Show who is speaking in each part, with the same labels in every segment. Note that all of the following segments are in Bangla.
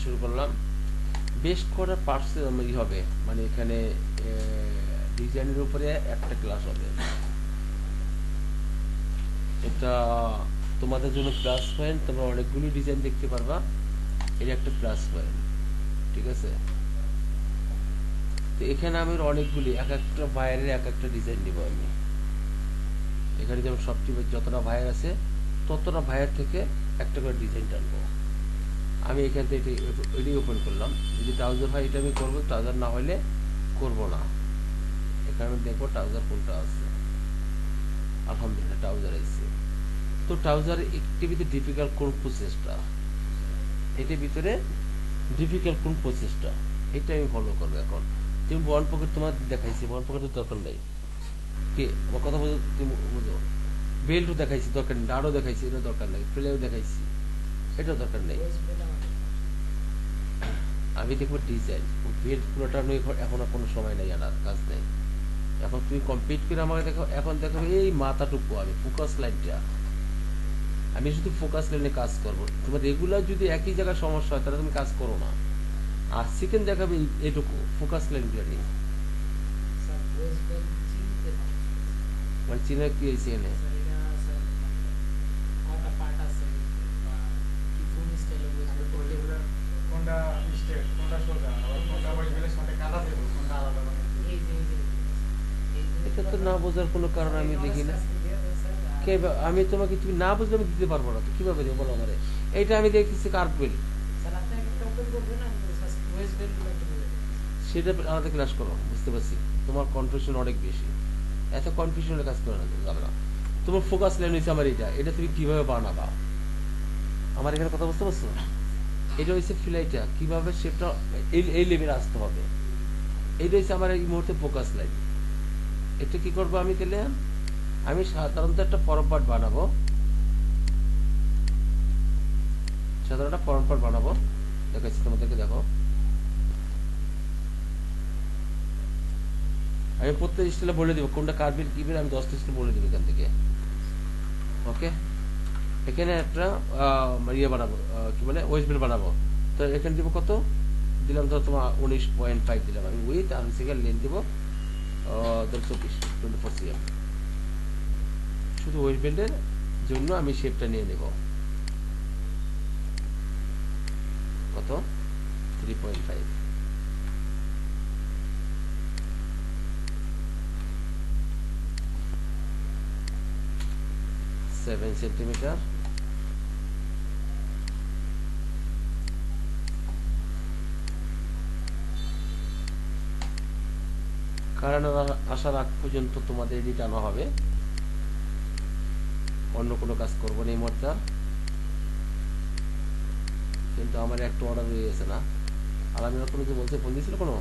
Speaker 1: শুরু করলাম। বেশ কটা পার্টস হবে, মানে এখানে ডিজাইনের উপরে একটা ক্লাস হবে। এটা তোমাদের জন্য প্লাস পয়েন্ট, তোমরা অনেকগুলি ডিজাইন দেখতে পারবা, এটা একটা প্লাস পয়েন্ট। ঠিক আছে, তো এখানে আমি অনেকগুলি এক একটা ভাইয়ারের এক একটা ডিজাইন নিব আমি। এখানে যেমন সবচেয়ে যতটা ভাইয়ার আছে ততটা ভাইয়ার থেকে একটা করে ডিজাইন টানবো আমি। এখান থেকে এটাই ওপেন করলাম। যদি ট্রাউজার হয় এটা আমি করবো, ট্রাউজার না হলে করব না। এখানে আমি দেখবো ট্রাউজার কোনটা আছে। আলহামদুলিল্লাহ ট্রাউজার আছে। তো ট্রাউজার একটির ভিতরে ডিফিকাল্ট কোন প্রসেসটা, এটার ভিতরে ডিফিকাল্ট কোন প্রসেসটা, এটা আমি ফলো করবো। এখন তুমি ওয়ান পকেট তোমার দেখাইছি, ওয়ান পকেটের দরকার নেই। কি আমার কথা বুঝো? তুমি বুঝো, বেল্টও দেখাইছি, দরকার নেই। আরও দেখাইছি, এটা দরকার নেই। ফ্লেও দেখাইছি, এটাও দরকার নেই। আমি দেখবো ডিজাইন। বেল্ট পুরোটা নিয়ে এখন আর কোনো সময় নেই, আর কাজ নেই। এখন তুমি কমপ্লিট করে আমাকে দেখো। এখন দেখো এই মাথাটুকু, আমি ফোকাস লাইনটা, আমি শুধু ফোকাস লাইনে কাজ করবো। তোমার রেগুলার যদি একই জায়গায় সমস্যা হয় তাহলে তুমি কাজ করো না। আর সেকেন্ড দেখাবে এইটুকু ফোকাস লাইনগুলো নিয়ে। মানে চিনে কি হয়েছে এখানে? এটা তো না বোঝার কোনো কারণ আমি দেখি না। আমি তোমাকে, তুমি না বুঝলে আমি দিতে পারবো না। তো কিভাবে দেবো বলো আমারে? এইটা আমি দেখতেছি কার্ভ বেল্ট, সেটা আলাদা ক্লাস করো। বুঝতে পারছি তোমার কনফিউশন অনেক বেশি, এত কনফিউশনের কাজ করে না, যাবে না। তোমার ফোকাস লাইন হচ্ছে আমার এটা, এটা তুমি কিভাবে বানাবা, আমার এখানে কথা বুঝতে পারছো? এটা হচ্ছে ফ্লাইটা কিভাবে সেটা এই লেভেলে আসতে হবে, এইটা হচ্ছে আমার এই মুহূর্তে ফোকাস লাইন। এটা কি করবো আমি তাহলে? আমি সাধারণত একটা ফরম পার্ট বানাবো, সাধারণ একটা ফরম পার্ট বানাবো। দেখাচ্ছি তোমাদেরকে, দেখো আমি প্রত্যেক স্টাইলে বলে দিব কোনটা কার্বিল কি আমি 10টা স্টাইল বলে দিব এখান থেকে। ওকে, এখানে একটা ইয়ে বানাবো, কি বলে, ওয়েস্ট বেল্ট বানাবো। তো এখানে দিব কত দিলাম, ধর তোমার 19.5 দিলাম আমি। উইথ আর সেকেন্ড লেন্থ দিব 24 সিএম। শুধু ওয়েস্ট বেল্টের জন্য আমি শেপটা নিয়ে নেব কত, 3.5। 7 সেন্টিমিটার। কারণ আসার আগ পর্যন্ত তোমাদের এডিট আনা হবে, অন্য কোনো কাজ করবো না এই মুহূর্তে। কিন্তু আমার একটা অর্ডার হয়ে গেছে না। আর আমি কোনো কি বলতে ফোন দিয়েছিল কোনো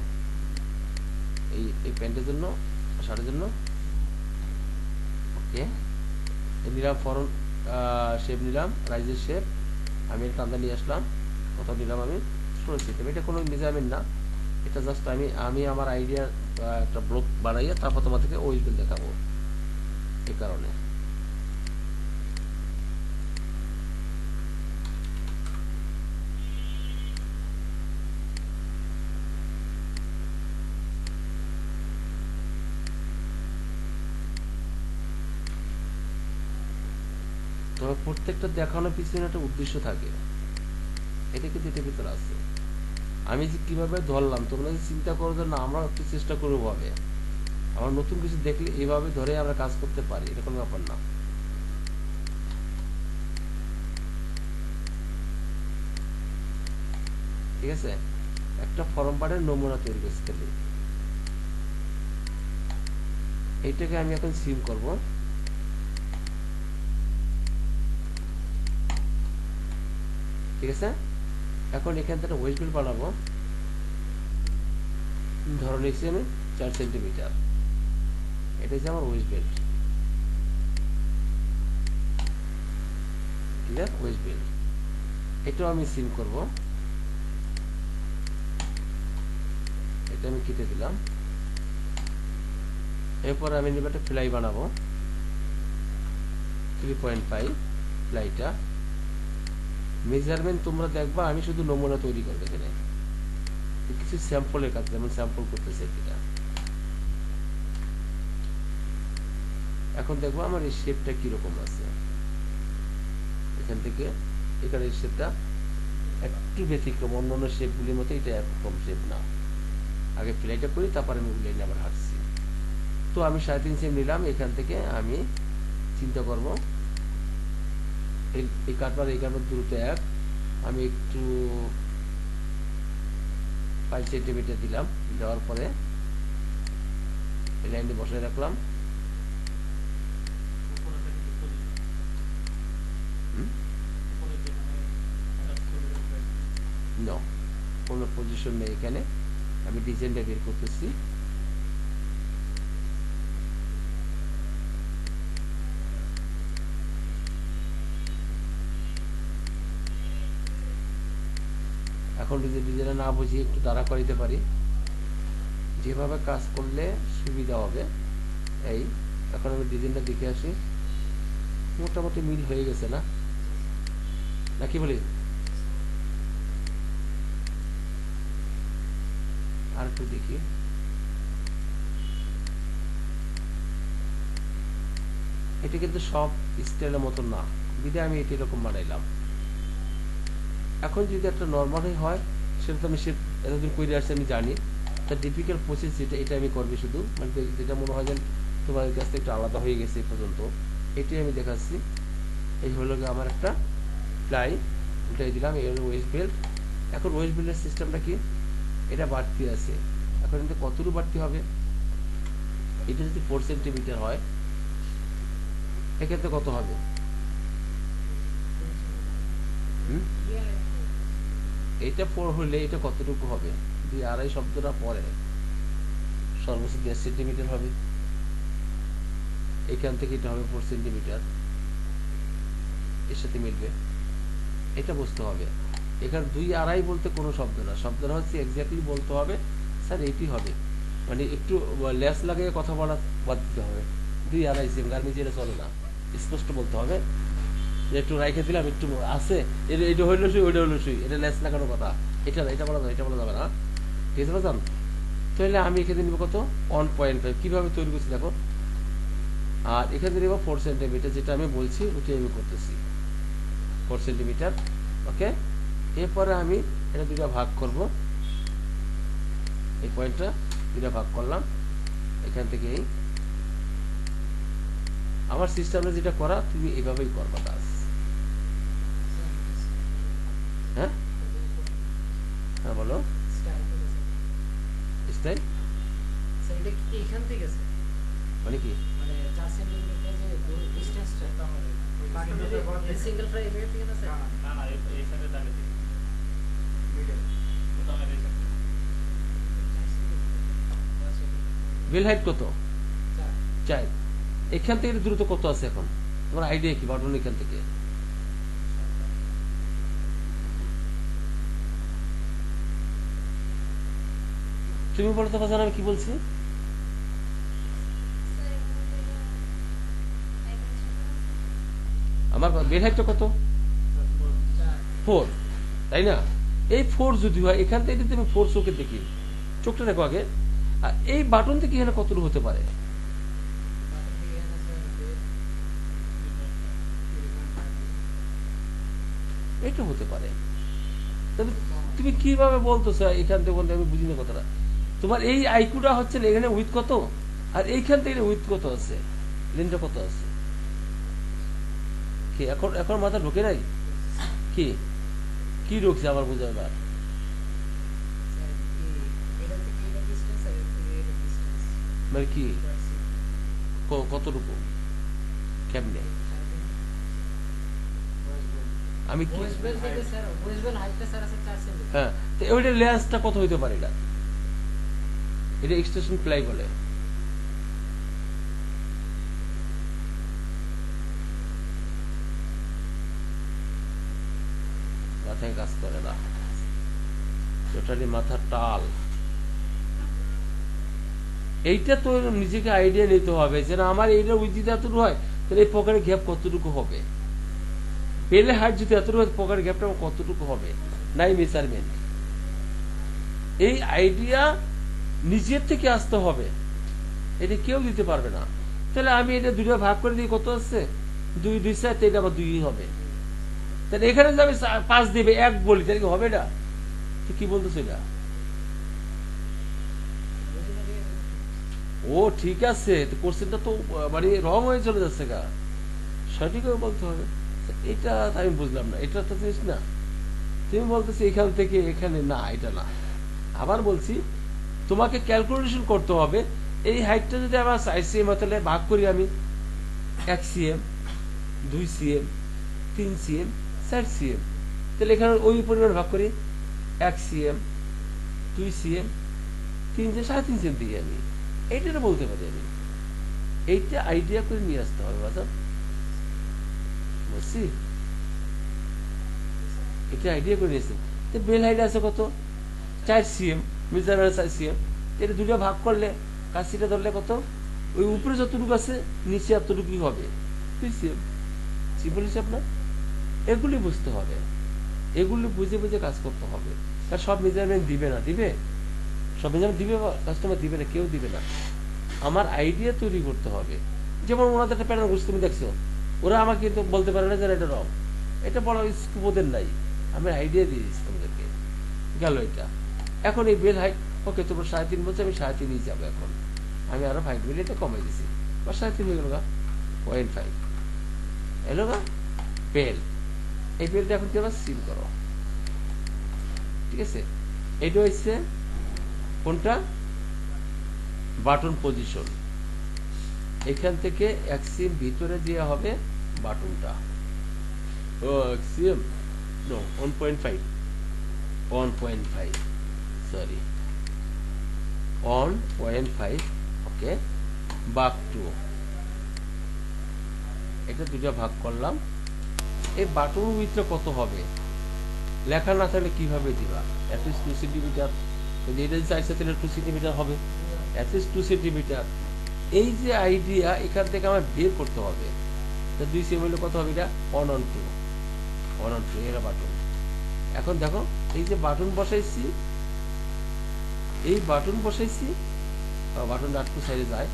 Speaker 1: এই প্যান্টের জন্য, শার্টের জন্য। ওকে, নিলাম ফরন শেপ, নিলাম রাইজের শেপ। আমি এটা টান্দা নিয়ে আসলাম। কোথাও নিলাম আমি 16 সিস্টেম। এটা কোনো মেজারমেন্ট না, এটা জাস্ট আমি আমার আইডিয়া একটা ব্লক বানাইয়ে তারপর তোমাদেরকে ওয়েস্ট দেখাবো। এই কারণে তবে প্রত্যেকটা দেখানোর পিছনে একটা উদ্দেশ্য থাকে, এটা কিন্তু এটার ভিতরে আছে। আমি যে কিভাবে ধরলাম, তোমরা যে চিন্তা করো যে না আমরা একটু চেষ্টা করবো ভাবে, আমরা নতুন কিছু দেখলে এইভাবে ধরে আমরা কাজ করতে পারি, এটা কোনো ব্যাপার না। ঠিক আছে, একটা ফরম পার্টের নমুনা তৈরি করতে গেলে এইটাকে আমি এখন সিম করব। ঠিক আছে, এখন এখান থেকে ওয়েস্ট বেল্ট বানাবো। ধরো নিচ্ছি আমি 4 সেন্টিমিটার, এটা হচ্ছে আমার West belt. Clear? West belt এটাও আমি সিম করব। এটা আমি কেটে দিলাম। এরপর আমি নিব একটা ফ্লাই বানাবো, 3.5 ফ্লাইটা মেজারমেন্ট তোমরা দেখবা, আমি শুধু নমুনা তৈরি করবো এখানে, কিছু স্যাম্পলের কাজ, যেমন স্যাম্পল করতেছে এটা। এখন দেখবো আমার এই শেপটা কিরকম আছে, এখান থেকে এখানে শেপটা একটু ব্যতিক্রম, অন্যান্য শেপগুলির মতো এটা একরকম শেপ না। আগে ফ্লাইটা করি, তারপরে আমি উল্লেখ আবার হাঁটছি। তো আমি 3.5 সেম নিলাম, এখান থেকে আমি চিন্তা করব এই কাটবার এই কাটবার দূরত্ব 1, আমি একটু 5 সেন্টিমিটার দিলাম, দেওয়ার পরে এই লাইনটি বসায় রাখলাম। নো, কোনো পজিশন নেই এখানে, আমি ডিজাইনটা বের করতেছি। এখন যদি ডিজাইনটা না বুঝিয়ে একটু দাঁড়া করাইতে পারি, যেভাবে কাজ করলে সুবিধা হবে। এই এখন আমি ডিজাইনটা দেখে আসি, মোটামুটি মিল হয়ে গেছে না, নাকি বলি? আর একটু দেখি, এটা কিন্তু সব স্টাইলের মতো না, বিধে আমি এটা এরকম বানাইলাম। এখন যদি একটা নর্মাল হয়, সেটা তো আমি সে এতদিন করে আসছি, আমি জানি তার ডিফিকাল্ট প্রসেস যেটা, এটা আমি করবি শুধু, মানে যেটা মনে হয় যেন তোমার কাছ থেকে একটু আলাদা হয়ে গেছে এ পর্যন্ত, এটাই আমি দেখাচ্ছি। এই হলো আমার একটা প্লাই উল্টাই দিলাম, এই হলো ওয়েস্ট বেল্ট। এখন ওয়েস্ট বেল্টের সিস্টেমটা কি, এটা বাড়তি আছে, এখন কিন্তু কতটুকু বাড়তি হবে, এটা যদি 4 সেন্টিমিটার হয়, এক্ষেত্রে কত হবে? এইটা 4 হলে এটা কতটুকু হবে? 2.5 শব্দটা পরে সর্বোচ্চ 1.5 সেন্টিমিটার হবে, এখান থেকে এটা হবে 4 সেন্টিমিটার, এর সাথে মিলবে, এটা বুঝতে হবে। এখানে 2.5 বলতে কোনো শব্দ না, শব্দটা হচ্ছে এক্স্যাক্টলি বলতে হবে স্যার এইটি হবে, মানে একটু লেস লাগিয়ে কথা বলা বাদ দিতে হবে। 2.5 সেম আর নিচে এটা চলে না, স্পষ্ট বলতে হবে যে একটু রাইখে দিলাম, একটু আছে এটা হইলো সুই, ওইটা হইলো সুই, এটা লেস লাগানোর কথা, এটা এটা বলা যাবে, এটা বলা যাবে না, ঠিক আছে বাজান? তাহলে আমি এখানে নিব কত, 1.5, কিভাবে তৈরি করছি দেখো। আর এখানে নিব 4 সেন্টিমিটার, যেটা আমি বলছি ওইটাই আমি করতেছি, 4 সেন্টিমিটার। ওকে, এরপরে আমি এটা দুটা ভাগ করব, এই পয়েন্টটা দুটা ভাগ করলাম, এখান থেকে এই আমার সিস্টেমে যেটা করা, তুমি এইভাবেই করবা কাজ। হ্যাঁ হ্যাঁ বলো, স্টাইল মানে কি? বেল হাইট কত? 4। এখান থেকে দূরত্ব কত আছে এখন তোমার আইডিয়া কি? বাটন এখান থেকে তুমি বলো তো বাজান, আমি কি বলছি? আমার বেল হাইটটা কত? 4, তাই না? এই 4 যদি হয়, এখান থেকে যদি আমি 4 চোখে দেখি, চোখটা দেখো আগে, আর এই বাটন থেকে এখানে কতটুকু হতে পারে? এটা হতে পারে। তবে তুমি কিভাবে বলতেছো এখান থেকে বলতে, আমি বুঝি না কথাটা। তোমার এই আইকুটা হচ্ছে এখানে উইথ কত, আর এইখান থেকে উইথ কত আছে, লেনটা কত আছে কি? এখন এখন মাথা ঢোকে নাই কি? কি ঢুকছে আমার বোঝা এবার? মানে কি কতটুকু, কেমনে? আমি কি হ্যাঁ, তো ওইটা লেন্সটা কত হইতে পারে? এটা এক্সটেনশন প্লাই বলে। মাথায় কাজ করে না, টোটালি মাথার টাল। এইটা তো নিজেকে আইডিয়া নিতে হবে যে না, আমার এইটা উইথ এতটুকু হয়, তাহলে এই পকেটে গ্যাপ কতটুকু হবে, বেলে হাইট যদি এতটুকু পকেট গ্যাপটা কতটুকু হবে, নাই মেজারমেন্ট। এই আইডিয়া নিজের থেকে আসতে হবে, এটা কেউ দিতে পারবে না। তাহলে আমি এটা দুইটা ভাগ করে দিই, কত আছে 2 2 4, এটা আবার 2 হবে। তাহলে এখানে যে আমি 5 দিবে 1 বলি, তাহলে কি হবে? না তো কি বলতেছে এটা? ও ঠিক আছে, কোশ্চেনটা তো মানে রং হয়ে চলে যাচ্ছে গা, সঠিকভাবে বলতে হবে। এটা আমি বুঝলাম না, এটা তো জিনিস না। তুমি বলতেছি এখান থেকে এখানে, না এটা না। আবার বলছি তোমাকে ক্যালকুলেশন করতে হবে। এই হাইটটা যদি আমার 4 cm তাহলে ভাগ করি আমি 1 cm, 2 cm, 3 cm, 4 cm, তাহলে এখানে ওই পরিমাণ ভাগ করি 1 cm, 2 cm, 3 যে 3.5 cm দিই আমি। এইটা বলতে পারি আমি। এইটা আইডিয়া করে নিয়ে আসতে হবে বাজার, বুঝছি? এটা আইডিয়া করে নিয়েছি। তো বেল হাইট আছে কত? 4 cm, মেজারমেন্ট 4 cm। এটা দুটো ভাগ করলে কাছিটা ধরলে কত? ওই উপরে যতটুকু আছে নিচে এতটুকুই হবে, 2 cm। সিম্পল হিসাব না? এগুলি বুঝতে হবে, এগুলি বুঝে বুঝে কাজ করতে হবে। আর সব মেজারমেন্ট দিবে না, দিবে? সব মেজারমেন্ট দিবে কাস্টমার? দিবে না, কেউ দিবে না। আমার আইডিয়া তৈরি করতে হবে। যেমন ওনাদের একটা প্যাটার্ন বুঝতে, তুমি দেখছো, ওরা আমাকে কিন্তু বলতে পারে না যে এটা রং, এটা বলার স্কোপ ওদের নাই। আমি আইডিয়া দিয়ে দিচ্ছি তোমাদেরকে, গেল এটা। এখন এই বেল হাইট, ওকে তোমরা 3.5 বলছো, আমি 3.5 যাবো। এখন আমি আরো 5 মিলি এটা কমাই দিছি, বা 3.5 হয়ে গেল গা, 0.5 এলো গা বেল। এই বেলটা এখন কি আবার সিল করো, ঠিক আছে? এটা হচ্ছে কোনটা? Button position. এখান থেকে 1 cm ভিতরে দেওয়া হবে বাটনটা। ও 1 cm, নো 1.5, সরি 1.5, ওকে। ভাগ 2, এটা দুটো ভাগ করলাম। এই বাটন উইথটা কত হবে লেখা না থাকলে কিভাবে দিবা? At least 2 centimetre. যদি এটা চাইছে তাহলে 2 সেন্টিমিটার হবে, অ্যাটলিস্ট 2 সেন্টিমিটার। এই যে আইডিয়া এখান থেকে আমার বের করতে হবে। 2 cm হলে কত হবে? এটা 1 on 2 এরা বাটন। এখন দেখো এই যে বাটন বসাইছি, এই বাটন বসাইছি, বাটন আটকু সাইডে যায়,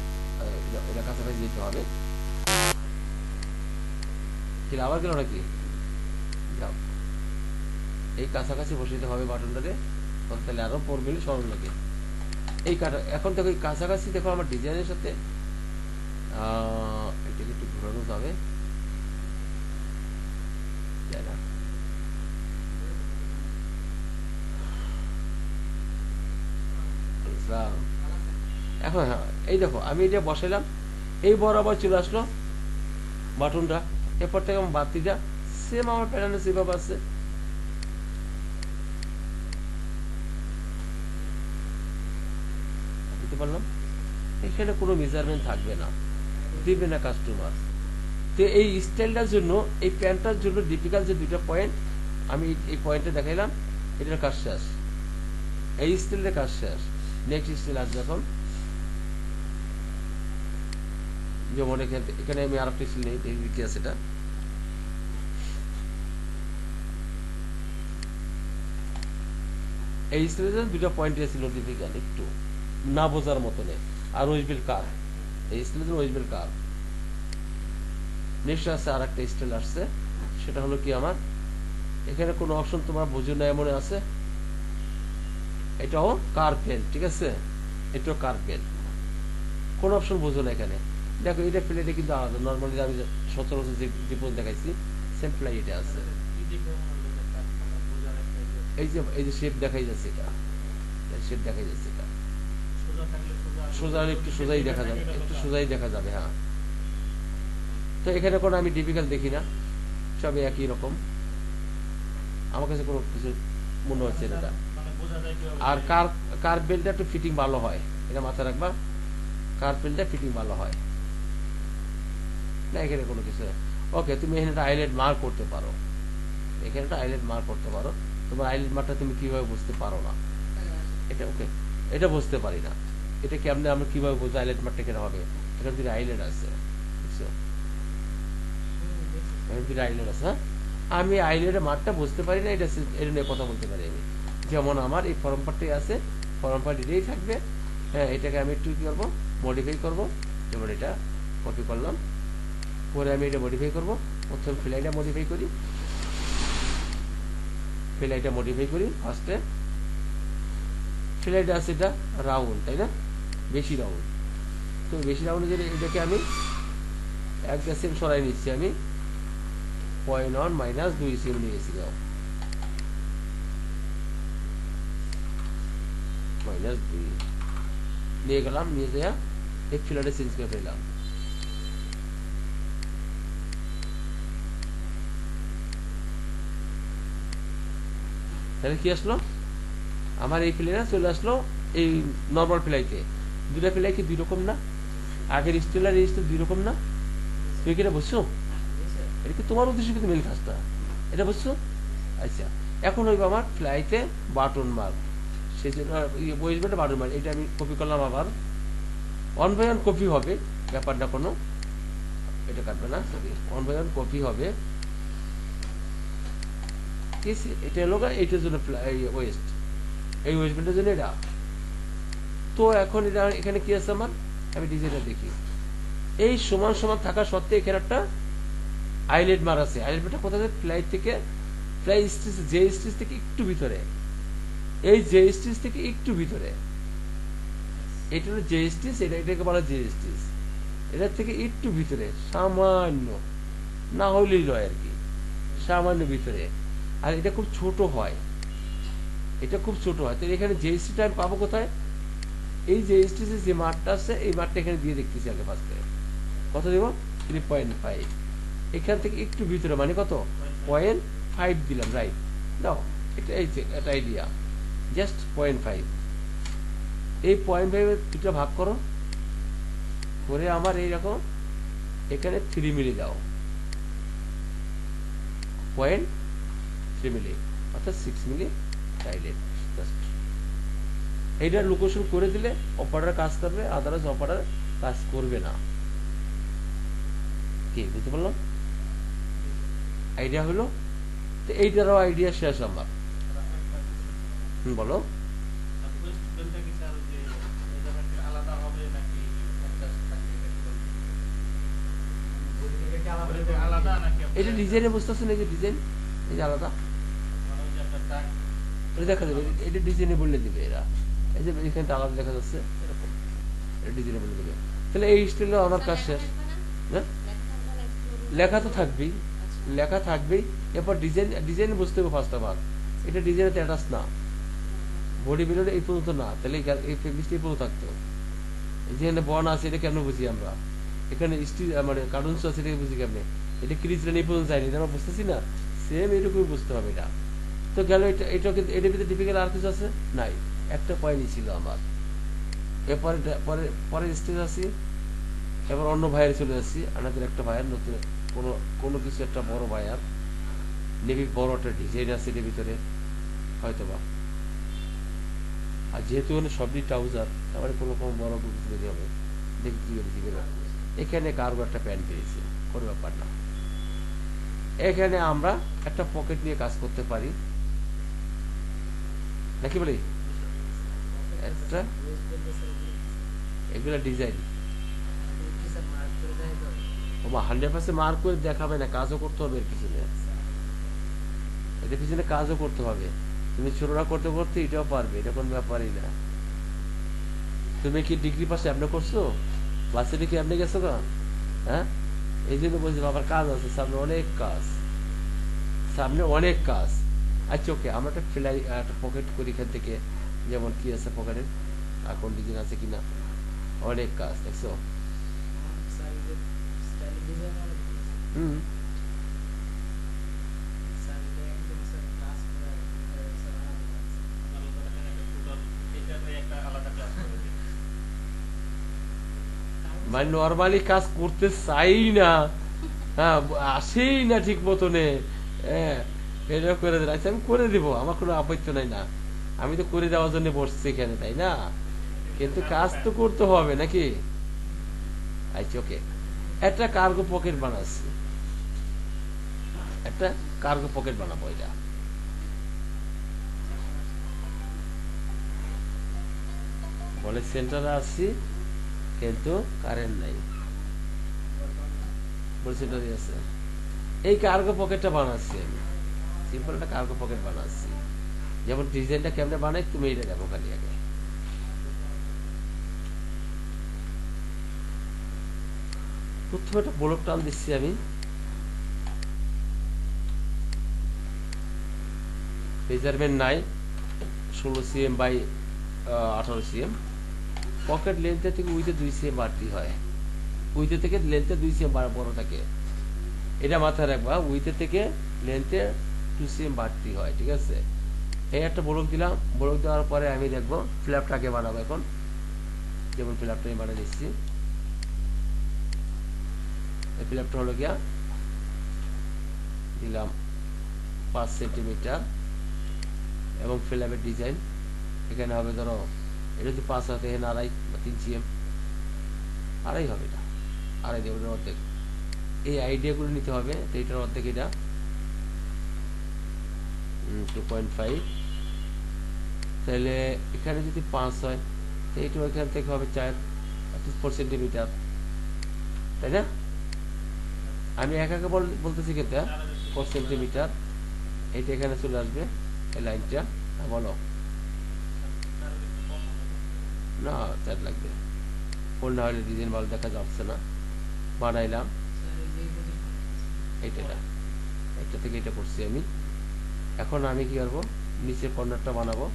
Speaker 1: এটা কাছাকাছি যেতে হবে। আবার গেল নাকি? যাও, এই কাছাকাছি বসাইতে হবে বাটনটারে, তাহলে আরো পড়বে সরল লাগে এই কাটা। এখন দেখো এই কাছাকাছি, দেখো আমার ডিজাইনের সাথে এটাকে একটু ঘোরানো যাবে, এখন হ্যাঁ এই দেখো আমি এটা বসাইলাম, এই বরাবর চলে আসলো বাটনটা। এরপর থেকে আমার বাতিটা সেম আমার প্যাটার্নে সেভাবে আছে। বুঝতে পারলাম? এখানে কোনো মেজারমেন্ট থাকবে না, দিবে না কাস্টমার। তো এই স্টাইলটার জন্য, এই প্যান্টটার জন্য ডিফিকাল্ট যে 2টা পয়েন্ট আমি এই পয়েন্টে দেখাইলাম, এটার কাজ শেষ। এই স্টাইলের কাজ শেষ। নেক্সট স্টাইল আসবে এখন। যেমন এখানে আমি আর একটা স্টাইল নেই, কি আছে এটা, এই স্টাইলের 2টা পয়েন্ট ছিল ডিফিকাল্ট, একটু না বোঝার মতনে। আর ওয়েজবেল কার, এই স্টাইলের ওয়েজবেল কার। নেক্সট আছে আর একটা স্টাইল আসছে, সেটা হলো কি আমার এখানে কোনো অপশন তোমার বুঝো না এমন আছে, এটাও কার্পেল, ঠিক আছে? এটাও কার্পেল, কোন অপশন বুঝো না এখানে। দেখো এটা প্লেটে কিন্তু আলাদা, নর্মালি আমি সচরাচর যে পর্যন্ত দেখাইছি সেম প্লাই এটা আছে। এই যে শেপ দেখাই যাচ্ছে, এটা শেপ দেখাই যাচ্ছে, এটা সোজা একটু সোজাই দেখা যাবে, একটু সোজাই দেখা যাবে। হ্যাঁ, তো এখানে কোনো আমি ডিফিকাল্ট দেখি না, সবই একই রকম আমার কাছে, কোনো কিছু মনে হচ্ছে এটা। আর কার বেলটা একটু ফিটিং ভালো হয়, এটা মাথায় রাখবা, কার বেলটা ফিটিং ভালো হয় না। এখানে কোনো কিছু, ওকে তুমি এখানে একটা আইলেট মার্ক করতে পারো, এখানে একটা আইলেট মার্ক করতে পারো। তোমার আইলেট মার্কটা তুমি কিভাবে বুঝতে পারো না, এটা ওকে, এটা বুঝতে পারি না, এটা কেমনে আমরা কিভাবে বুঝবো আইলেট মার্কটা কেন হবে? এখানে দুটো আইলেট আছে, বুঝছো? এখানে দুটো আইলেট আছে। হ্যাঁ, আমি আইলেটের মাঠটা বুঝতে পারি না, এটা নিয়ে কথা বলতে পারি আমি। যেমন আমার এই ফর্ম পার্টটাই আছে, ফর্ম পার্ট এটাই থাকবে। হ্যাঁ, এটাকে আমি একটু কি করবো, মডিফাই করবো। যেমন এটা কপি করলাম, করে আমি এটা মডিফাই করবো। প্রথম ফ্লাইটা মডিফাই করি, ফ্লাইটা মডিফাই করি ফার্স্টে। ফ্লাইটা আছে এটা রাউন্ড, তাই না, বেশি রাউন্ড। তো বেশি রাউন্ডে যদি এটাকে আমি 1 সরাই নিচ্ছি, আমি 0.1 - 2 সেম নিয়েছি, যাও -2 নিয়ে গেলাম, নিয়ে যাইয়া এই ফিলারে চেঞ্জ করে ফেললাম। তাহলে কি আসলো, আমার এই ফিলারে চলে আসলো এই নর্মাল ফিলাইতে। দুটা ফিলাই কি দুই রকম না? আগের স্টিল আর এই স্টিল দুই রকম না? তুমি কি এটা বুঝছো? এটা কি তোমার উদ্দেশ্য কিন্তু মেল কাজটা, এটা বুঝছো? আচ্ছা, এখন হইব আমার ফ্লাইতে বাটন মার্ক, সেই জন্য ওয়েস্টবেন্টে বাটন মার্ক। এটা আমি কপি করলাম, আবার 1 বাই 1 কপি হবে, ব্যাপারটা কোনো এটা কাটবে না, সরি 1 বাই 1 কপি হবে। এটা হলো এইটার জন্য ওয়েস্ট, এই ওয়েস্টবেন্টের জন্য এটা। তো এখন এটা এখানে কি আছে আমার, আমি ডিজাইনটা দেখি। এই সমান সমান থাকা সত্ত্বে এখানে একটা আইলেট মার আছে। আইলেট মারটা কোথায়, ফ্লাই থেকে, ফ্লাই স্টিচ, যে স্টিচ থেকে একটু ভিতরে, এই যে স্টিচ থেকে একটু ভিতরে, এটা হলো যে স্টিচ, এটাকে বলা যে স্টিচ। এটার থেকে একটু ভিতরে, সামান্য, না হলেই নয় আর কি, সামান্য ভিতরে। আর এটা খুব ছোট হয়, এটা খুব ছোট হয়। তো এখানে যে স্টিচটা আমি পাবো কোথায়, এই যে স্টিচের যে মাঠটা আছে, এই মাঠটা এখানে দিয়ে দেখতেছি আগে ফার্স্টে। কত দেবো, 3.5। এখান থেকে একটু ভিতরে মানে কত, 0.5 দিলাম, রাইট। দাও, এটা এই যে একটা আইডিয়া, জাস্ট 0.5। এই 0.5 দুটো ভাগ করো, করে আমার এইরকম এখানে 3 মিলি দাও, 0.3 মিলি, অর্থাৎ 6 মিলি ডাইলেট। এইটার লোকেশন করে দিলে অপারেটর কাজ করবে, আদারওয়াইজ অপারেটর কাজ করবে না। কি বুঝতে পারলাম? আইডিয়া হলো। তো এইটারও আইডিয়া শেষ আমার। বলো। এটা ডিজাইনে বুঝতেছেন, এই যে ডিজাইন, এই যে আলাদা, এটা দেখা যাবে, এটা ডিজাইনে বলে দিবে এরা। এই যে এখানে আলাদা দেখা যাচ্ছে, এরকম এটা ডিজাইনে বলে দিবে। তাহলে এই স্টাইলে আমার কাজ শেষ। হ্যাঁ, লেখা তো থাকবেই, লেখা থাকবেই। এরপর ডিজাইন বুঝতে হবে ফার্স্ট অফ অল। এটা ডিজাইনে অ্যাটাচ না, বডি বিল্ডার এই পর্যন্ত না, তাহলে এই ফেব্রিকটা এই পর্যন্ত থাকতো। যেখানে বন আছে এটা কেন বুঝি আমরা, এখানে স্টিল মানে কার্টুনস আছে এটাকে বুঝি কেমনে, এটা ক্রিজটা এই পর্যন্ত যায়নি, এটা আমরা বুঝতেছি না। সেম এটুকুই বুঝতে হবে এটা। তো গেল এটা, এটা কিন্তু এটার ভিতরে ডিফিকাল্ট আর কিছু আছে নাই, একটা পয়েন্টই ছিল আমার। এরপরে পরে পরে স্টেজ আছি, এবার অন্য ভাইয়ের চলে আসছি। আমাদের একটা ভাইয়ের নতুন কোনো কোনো কিছু একটা বড় ভাইয়ার নেভি বড় একটা ডিজাইন আছে এর ভিতরে হয়তোবা। আর যেহেতু সবই ট্রাউজার, তারপরে কোনো কোনো বড় কিছু তৈরি হবে, দেখি কি করে দিবে না। এখানে কার্গো একটা প্যান্ট পেয়েছে, কোনো ব্যাপার না। এখানে আমরা একটা পকেট নিয়ে কাজ করতে পারি নাকি বলি, একটা এগুলা ডিজাইন 100% মার্ক করে দেখাবে না, কাজও করতে হবে এর পিছনে, এটার পিছনে কাজও করতে হবে। তুমি ছোটরা করতে করতে এটাও পারবে, এটা কোনো ব্যাপারই না। তুমি কি ডিগ্রি পাশে আপনি করছো, বাসে কি আপনি গেছো না? হ্যাঁ, এই জন্য বলছি বাবার কাজ আছে সামনে, অনেক কাজ সামনে, অনেক কাজ। আচ্ছা ওকে, আমরা একটা ফ্লাই একটা পকেট করি এখান থেকে, যেমন কি আছে পকেটের, এখন ডিজাইন আছে কিনা, অনেক কাজ দেখছো। হুম, মানে নর্মালি কাজ করতে চাই না, হ্যাঁ আসেই না ঠিক মতনে। হ্যাঁ, এটা করে দেন, আচ্ছা আমি করে দিব, আমার কোনো আপত্তি নাই না, আমি তো করে দেওয়ার জন্য বসছি এখানে, তাই না? কিন্তু কাজ তো করতে হবে নাকি। আচ্ছা ওকে, একটা কার্গো পকেট বানাচ্ছি, একটা কার্গো পকেট বানাবো। এটা বলে সেন্টারে আসছি কিন্তু কারেন্ট নাই, বলে সেন্টারে আছে। এই কার্গো পকেটটা বানাচ্ছি আমি, সিম্পল একটা কার্গো পকেট বানাচ্ছি। যেমন ডিজাইনটা কেমনে বানাই তুমি এটা দেখো খালি আগে। প্রথমে একটা ব্লক টান দিচ্ছি আমি, মেজারমেন্ট নাই, 16 cm বাই 18 cm। পকেট লেন্থের থেকে উইথে 2 cm বাড়তি হয়, উইথে থেকে লেন্থে 2 cm বড় থাকে, এটা মাথায় রাখবা। উইথে থেকে লেন্থে 2 cm বাড়তি হয়, ঠিক আছে। এই একটা ব্লক দিলাম, ব্লক দেওয়ার পরে আমি দেখবো ফ্ল্যাপটাকে বানাবো এখন। যেমন ফ্ল্যাপটা আমি বানিয়ে দিচ্ছি, এই ফ্ল্যাপটা হলো গিয়া দিলাম 5 সেন্টিমিটার, এবং ফ্ল্যাপের ডিজাইন এখানে হবে ধরো এটা যদি 5 হাতে এখানে 2.5 বা 3 cm, 2.5 হবে, এটা 2.5 দিয়ে ওটার অর্ধেক। এই আইডিয়াগুলো নিতে হবে। তো এটার অর্ধেক এটা 2.5, তাহলে এখানে যদি 5 হয় তো এইটা এখান থেকে হবে 4 সেন্টিমিটার, তাই না? আমি একা বলতেছি কিন্তু 4 সেন্টিমিটার, এইটা এখানে চলে আসবে এই লাইনটা। বলো না 4 লাগবে, ফুল না হলে ডিজাইন ভালো দেখা যাচ্ছে না। বানাইলাম এইটা, এটা থেকে এটা করছি আমি। এখন আমি কি করবো, নিচের কর্নারটা বানাবো।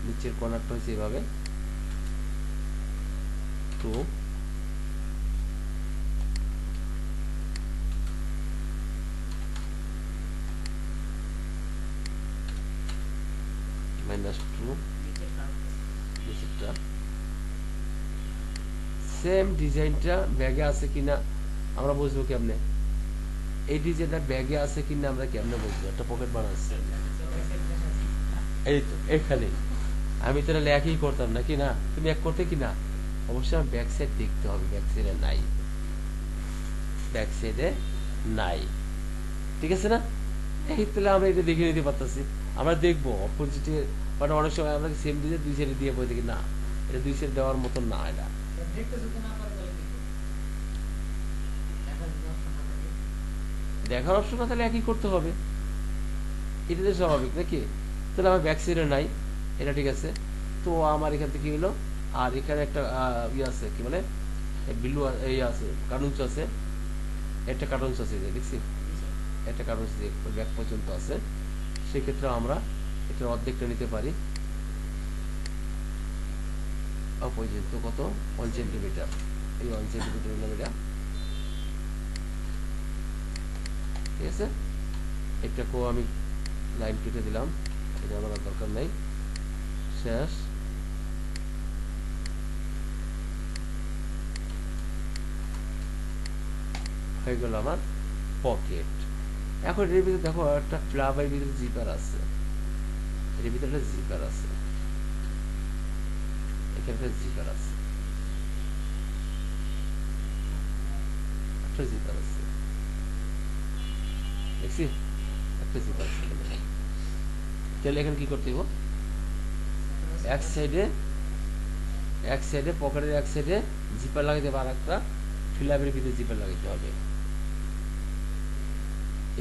Speaker 1: নিচের কর্নারটা হচ্ছে এভাবে 2 -2, নিচেরটা সেম ডিজাইনটা ব্যাগে আছে কিনা আমরা বুঝবো কেমনে? এই ডিজাইনটা ব্যাগে আছে কিনা আমরা কেমনে বুঝবো? একটা পকেট বানাচ্ছি, এই তো এখানে। আমি তো একই করতাম নাকি না? তুমি এক করতে কি না? অবশ্যই আমার ব্যাক সাইড দেখতে হবে, ব্যাক সাইডে নাই, ব্যাক সাইডে নাই, ঠিক আছে না? এই তাহলে আমরা এটা দেখে নিতে পারতেছি। আমরা দেখবো অপোজিটে, মানে অনেক সময় আমরা সেম ডিজাইন 2 সাইডে দিয়ে বই দেখি না, এটা 2 সাইড দেওয়ার মতন না। এটা দেখার অপশন না, তাহলে একই করতে হবে, এটা তো স্বাভাবিক নাকি? তাহলে আমার ব্যাক সাইডে নাই, এটা ঠিক আছে। তো আমার এখান থেকে হলো, আর এখানে একটা ইয়ে আছে কি বলে বিলু এই আছে, কার্টুনস আছে, একটা কার্টুনস আছে দেখছি, একটা কার্টুনস ব্যাক পর্যন্ত আছে। সেক্ষেত্রে আমরা এটার অর্ধেকটা নিতে পারি, পর্যন্ত কত 1 সেন্টিমিটার, এই 1 সেন্টিমিটার নিলাম এটা, ঠিক আছে। এটাকেও আমি লাইন কেটে দিলাম, এটা আমার দরকার নাই, শেষ। হয়ে গেল আমার পকেট। এখন এর ভিতরে দেখো একটা ফ্লাভারের ভিতরে জিপার আছে, এর ভিতরে একটা জিপার আছে, এখানে একটা জিপার আছে, একটা জিপার আছে, দেখছি একটা জিপার আছে। তাহলে এখানে কি করতে হবে? এক সাইডে পকেটের এক সাইডে জিপার লাগাইতে হবে, আর একটা ফ্লাভের ভিতরে জিপার লাগাইতে হবে।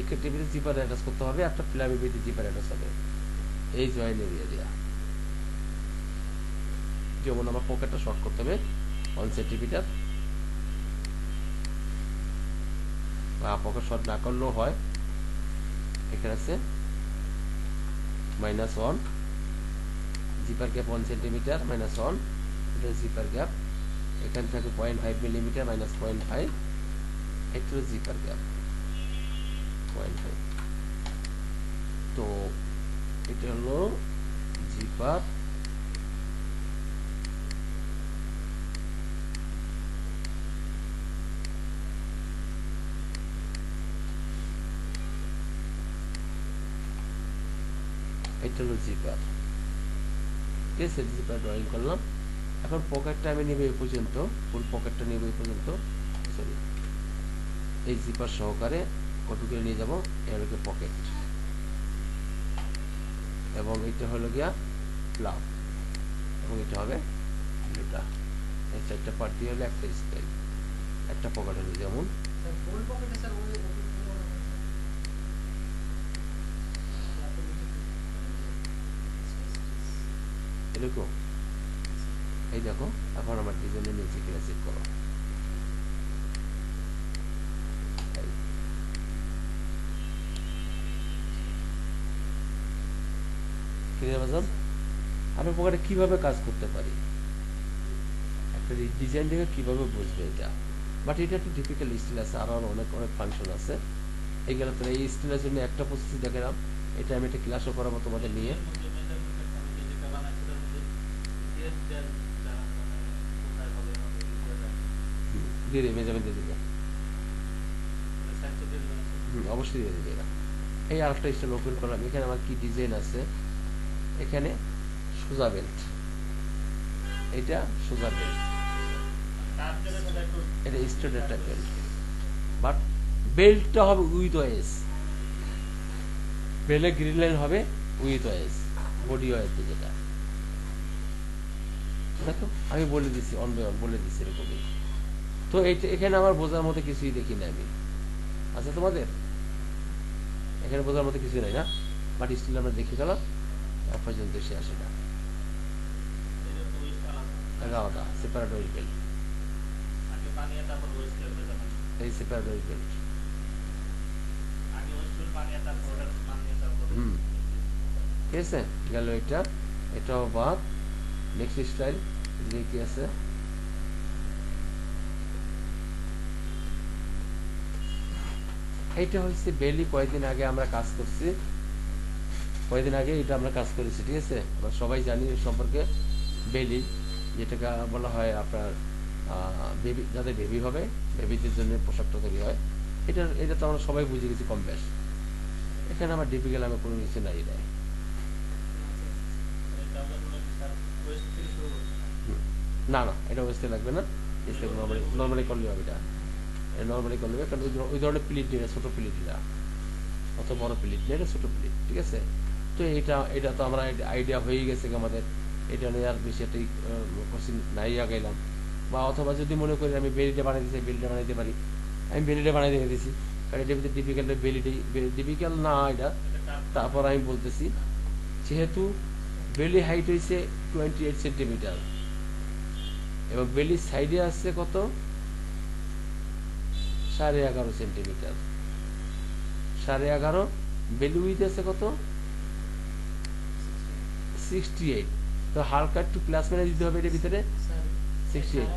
Speaker 1: এক্ষেত্রে ভিতরে জিপার অ্যাটাচ করতে হবে, একটা ফ্লাভের ভিতরে জিপার অ্যাটাচ হবে, এই জয়েন এরিয়া দিয়া। যেমন আমার পকেটটা শর্ট করতে হবে 1 সেন্টিমিটার, বা পকেট শর্ট না করলেও হয়। এখানে আছে -1, জিপার গ্যাপ 1 সেন্টিমিটার, -1, এটা জিপার গ্যাপ। এখান থেকে 0.5 মিলিমিটার, -0.5, একটু জিপার গ্যাপ 0.5। তো এটা হলো জিপার, এটা হলো জিপার, ঠিক আছে। জিপার ড্রয়িং করলাম। এখন পকেটটা আমি নেব এই পর্যন্ত, ফুল পকেটটা নেব এই পর্যন্ত, সরি এই জিপার সহকারে কপি করে নিয়ে যাব। এর হলো পকেট, এবং এটা হলো গিয়া প্লাগ, এবং এটা হবে ব্লুটা। এই চারটা পার্ট দিয়ে হলে একটা স্টাইল, একটা পকেট হলো যেমন এরকম। এই দেখো, এখন আমার ডিজাইনের নিচে কিনা চেক করো। আমি পকেটে কিভাবে কাজ করতে পারি, একটা ডিজাইন দেখে কিভাবে বুঝবে এটা। বাট এটা একটু ডিফিকাল্ট স্টিল আছে, আরো অনেক অনেক ফাংশন আছে। এইগুলো তো এই স্টিলের জন্য একটা পদ্ধতি দেখালাম, এটা আমি একটা ক্লাসও করাবো তোমাদের নিয়ে। দিয়ে দেবে, মেজারমেন্ট দিয়ে দেবে, অবশ্যই দিয়ে দেবে এরা। এই আরেকটা স্টাইল ওপেন করলাম, এখানে আমার কি ডিজাইন আছে, এখানে সোজা বেল্ট, এটা সোজা বেল্ট, এটা স্ট্রেট একটা বেল্ট, বাট বেল্টটা হবে উইথ ওয়েস, বেল্টের গ্রিন লাইন হবে উইথ ওয়েস, বডি ওয়েস যেটা। দেখো আমি বলে দিচ্ছি, অন বাই অন বলে দিচ্ছি এরকমই। তো এইটা এখানে আমার বোঝার মতো কিছুই দেখি না আমি। আচ্ছা, তোমাদের এখানে বোঝার মতো কিছুই নাই না, বাট স্টিল আমরা দেখে গেলাম পর্যন্ত সে আসে না। আলাদা সেপারেট ওয়েস বেল্ট, এই সেপারেট ওয়েস বেল্ট। ঠিক আছে, গেল এটা, এটাও বাদ। নেক্সট স্টাইল যে কি আছে, এইটা হচ্ছে বেলি। কয়েকদিন আগে আমরা কাজ করছি, কয়েকদিন আগে এটা আমরা কাজ করেছি। ঠিক আছে, আমরা সবাই জানি সম্পর্কে বেলি, যেটাকে বলা হয় আপনার বেবি, যাদের বেবি হবে বেবিদের জন্য পোশাকটা তৈরি হয়। এটা তো আমরা সবাই বুঝে গেছি কম বেশ। এখানে আমার ডিপিক্যাল আমি কোনো কিছু নাই দেয়। না না, এটা ওয়েস্টে লাগবে না, নর্মালি করলে হবে। এটা নর্মালি করলে হবে, কারণ ওই ধরনের প্লিট নেই, ছোটো প্লিট না, অত বড় প্লিট নেই, এটা ছোটো প্লিট। ঠিক আছে, তো এটা তো আমরা আইডিয়া হয়ে গেছে আমাদের, এটা নিয়ে আর বেশি একটা কোশ্চিন নাই আগাইলাম। বা অথবা যদি মনে করি আমি বেলিটা বানিয়ে দিচ্ছি, বেলিটা বানাইতে পারি, আমি বেলিটা বানিয়ে রেখে দিয়েছি, কারণ এটার ভিতরে ডিফিকাল্ট বেলিটাই ডিফিকাল্ট না এটা। তারপর আমি বলতেছি, যেহেতু বেলি হাইট হয়েছে 28 সেন্টিমিটার, এবং বেলির সাইডে আসছে কত, 11.5 সেন্টিমিটার, 11.5। বেলি উইথ আছে কত, 68। তো হালকা একটু প্লাস মাইনাস দিতে হবে এটার ভিতরে, 68,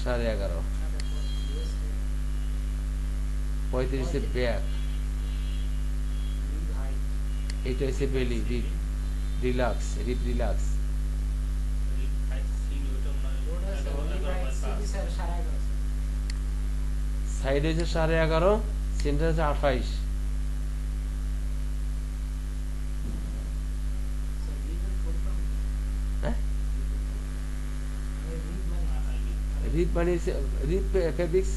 Speaker 1: 11.5, 35 ব্যাক। এটা হচ্ছে বেলি, রিল্যাক্স, রিল্যাক্স। সাইড হয়েছে 11.5, সেন্টার হচ্ছে 28। রিপ মানে রিপ ফেব্রিক্স,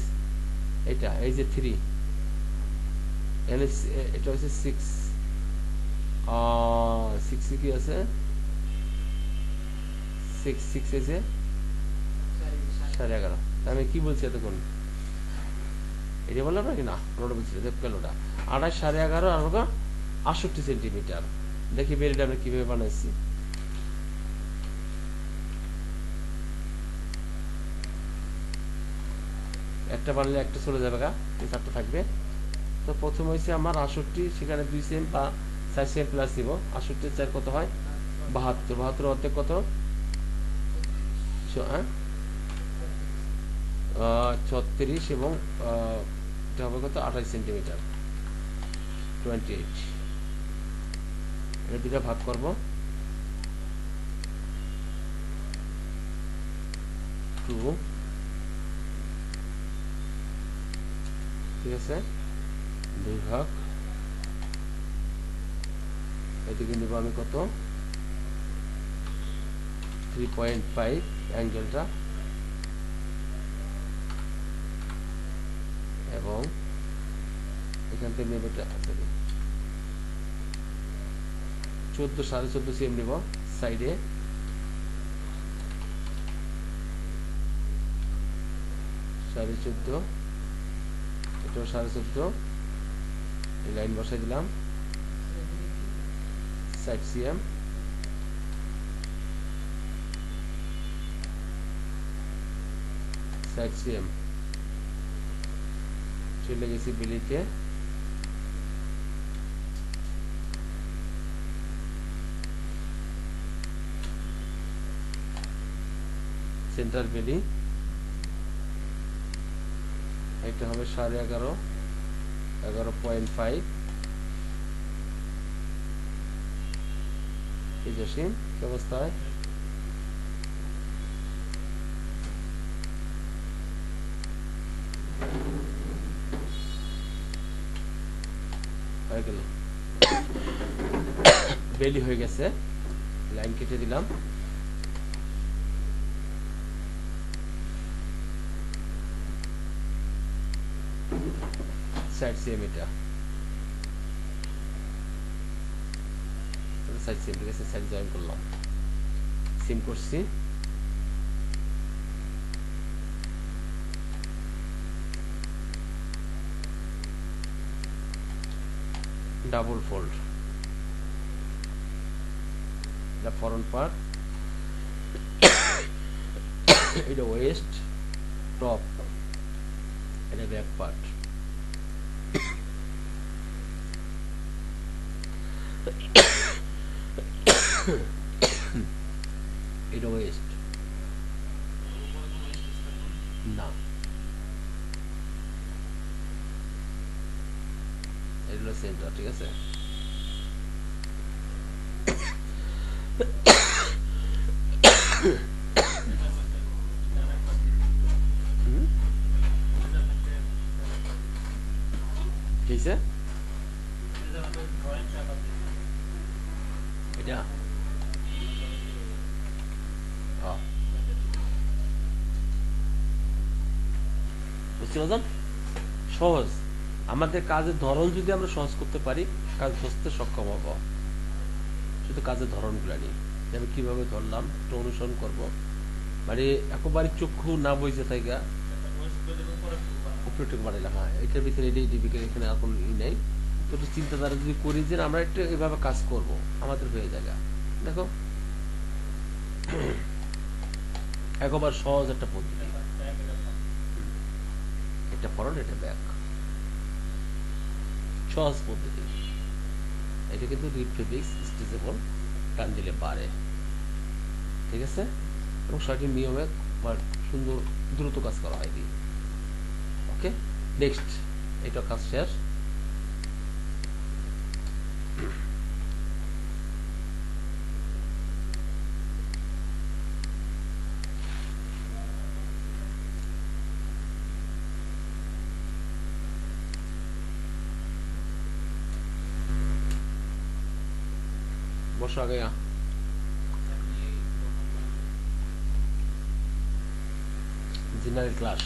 Speaker 1: এটা এই যে 3, এটা হচ্ছে 6, 6 কি আছে, 6 হয়েছে 11.5। আমি কি বলছি এতক্ষণ, এটা বললাম নাকি না, ওটা বলছি গেল ওটা 28, 11.5 আর 68 সেন্টিমিটার। দেখি বেরিটা আমরা কিভাবে বানাইছি। একটা বানালে একটা চলে যাবে, 4টা থাকবে। তো প্রথম হয়েছে আমার 68, সেখানে 2 সেম বা 4 সেম প্লাস দিব। 68 4 কত হয়, 72। 72 অর্ধেক কত, 36, এবং এটা হবে কত, 28 সেন্টিমিটার, 28। এটা দুটা ভাগ করবো, 2। ঠিক আছে, 2 ভাগ, এদিকে নিব আমি কত, 3.5 অ্যাঙ্গেলটা, এখান থেকে নেব 14 14.5 সিএম নেব সাইডে, সাড়ে 14, এটাও 14.5, এই লাইন বসাই দিলাম, সাইড সিএম, সাইড সিএম, চলে গেছি বেলিতে, সেন্টার বেলি, এটা হবে 11.5, 11.5, এই জসিম কি অবস্থায়, হয়ে গেল, বেলি হয়ে গেছে, লাইন কেটে দিলাম, সাইড সিএম, এটা সাইড সিএম, ঠিক আছে, সাইড জয়েন করলাম, সিম করছি, ডাবল ফোল্ড, এটা ফরন্ট পার্ট, এটা ওয়েস্ট টপ, এটা ব্যাক পার্ট, এটা ওয়েস্ট না, এটা হলো সেন্টার, ঠিক আছে, ঠিক আছে, এটা বুঝতে পারছেন, সহজ, আমাদের কাজের ধরন যদি আমরা সহজ করতে পারি কাজ বুঝতে সক্ষম হব, শুধু কাজের ধরনগুলো নিয়ে আমি কিভাবে ধরলাম একটু অনুসরণ করব, মানে একেবারে চক্ষু না বইছে তাই গা উপরে বানাইলাম, হ্যাঁ এটার ভিতরে এটাই ডিফিকাল্ট, এখানে আর কোনো ই নেই, তো একটু চিন্তাধারা যদি করি যে আমরা একটু এভাবে কাজ করব আমাদের হয়ে যায়, দেখো একবার সহজ একটা পদ্ধতি, এটা ফরন্ট এটা ব্যাক, সহজ পদ্ধতি, এটা কিন্তু রিফ্লেক্স স্ট্রেচেবল, টান দিলে পারে, ঠিক আছে, এবং সঠিক নিয়মে সুন্দর দ্রুত কাজ করা হয়। ওকে, নেক্সট, এটা কাজ শেষ। বসো আগে, জেনারেল ক্লাস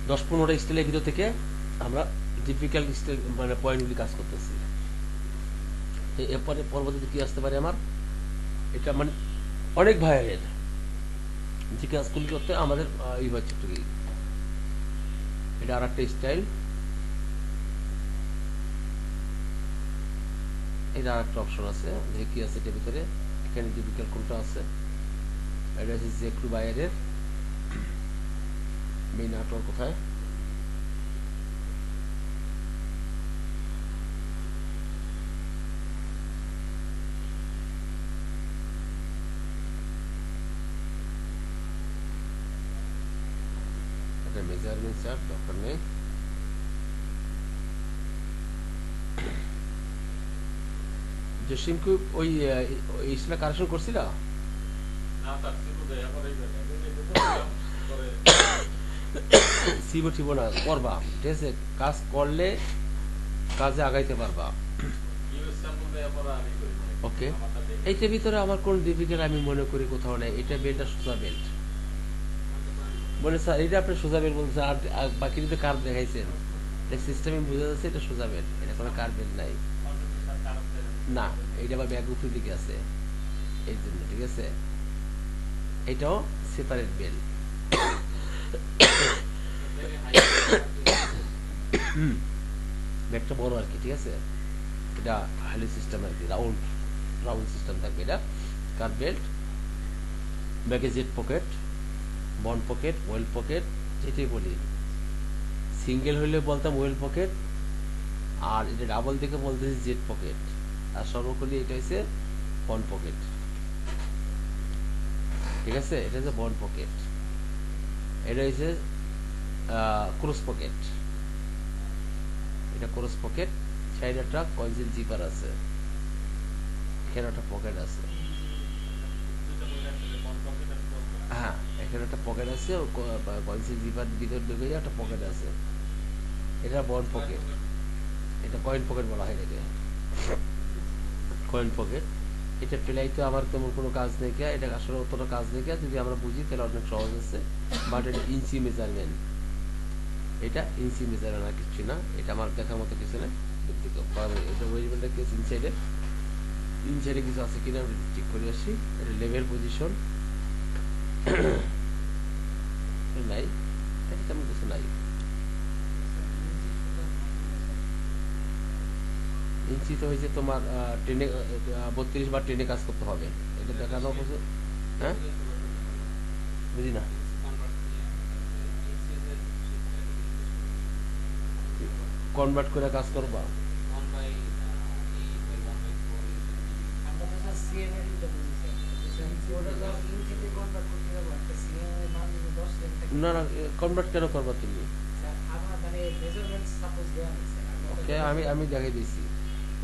Speaker 1: 10-15টা স্টাইলের ভিতর থেকে আমরা ডিফিকাল্ট স্টাইল মানে পয়েন্টগুলি কাজ করতেছি। এরপরে পরবর্তীতে কি আসতে পারে আমার, এটা মানে অনেক ভাইয়ের যে কাজগুলি করতে আমাদের এই হচ্ছে, এটা আর একটা স্টাইল, এটা আর একটা অপশন আছে যে কি আছে এটার ভিতরে, এখানে ডিফিকাল্ট কোনটা আছে, এটা হচ্ছে যে একটু বাইরের মেইন আউটডোর কোথায়, এটা মেজারমেন্ট চার্ট দরকার নেই, জসিমকে ওই ইসলা কারেকশন করছিল সিবো টিবো না, করবা, ঠিক আছে, কাজ করলে কাজে আগাইতে পারবা। ওকে, এইটার ভিতরে আমার কোন ডিফিকাল্ট আমি মনে করি কোথাও নেই, এটা বেল্টটা সোজা বেল্ট, বলে স্যার এটা আপনি সোজা বেল বলছেন, আর বাকি যদি কার্ভ দেখাইছেন, এটা সিস্টেমে বোঝা যাচ্ছে এটা সোজা বেল, এটা কোনো কার্ভ বেল নাই। না, এটা আবার ব্যাগ উপরের দিকে আছে, এই জন্য। ঠিক আছে, এটাও সেপারেট বেল। ব্যাগটা বড় আর কি। ঠিক আছে, এটা হাইলি সিস্টেম আর কি, রাউন্ড সিস্টেম থাকবে। এটা কার্ভ বেল্ট। ব্যাগে jet pocket, bond pocket, well pocket, যেটাই বলি। সিঙ্গেল হইলে বলতাম ওয়েল পকেট, আর এটা ডাবল দিকে বলতেছি জেট পকেট, আর সর্বকলি এটা হচ্ছে বন্ড পকেট। ঠিক আছে, এটা হচ্ছে বন্ড পকেট। এটা হচ্ছে ক্রস পকেট, এটা ক্রস পকেট। সাইডে একটা কনসিল জিপার আছে, এখানে একটা পকেট আছে। হ্যাঁ, এখানে একটা পকেট আছে, কনসিল জিপার ভিতর ঢুকে একটা পকেট আছে, এটা বন্ড পকেট। এটা কয়েন পকেট বলা হয় এটাকে, কয়েন পকেট। এটা পেলাইতে আমার তেমন কোনো কাজ নেই, এটা আসলে অতটা কাজ নেই। যদি আমরা বুঝি তাহলে অনেক সহজ আছে, বাট এটা ইঞ্চি মেজারমেন্ট, এটা ইঞ্চি মেজারমেন্ট আর কিছু না। এটা আমার দেখার মতো কিছু না। এটা ওয়েজমেন্টটা কেস ইনসাইডে কিছু আছে কিনা আমি চেক করে আসি। এটা লেভেল পজিশন নাই, এটা তেমন কিছু নাই। ইঞ্চি তো হয়েছে তোমার টেনে 32 বার টেনে কাজ করতে হবে, এটা দেখানো কিছু। হ্যাঁ, বুঝি না। কনভার্ট করে কাজ করবা, না না, কনভার্ট কেন করবা তুমি? ওকে, আমি দেখাই দিচ্ছি।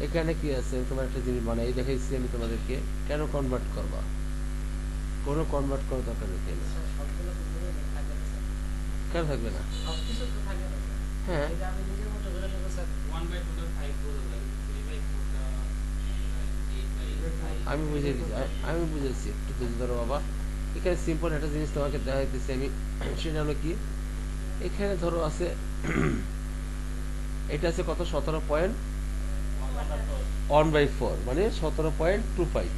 Speaker 1: এখানে কি আছে, তোমার একটা জিনিস বানাই দেখাইছি আমি তোমাদেরকে। কেন কনভার্ট করবা? কোনো কনভার্ট করার দরকার নেই। কেন থাকবে না? হ্যাঁ, আমি বুঝে দিচ্ছি, আমি বুঝেছি, একটু ধৈর্য ধরো বাবা। এখানে সিম্পল একটা জিনিস তোমাকে দেখাইতেছি আমি, সেটা হলো কি, এখানে ধরো আছে এটা আছে কত, 17.1/4, মানে 17.25,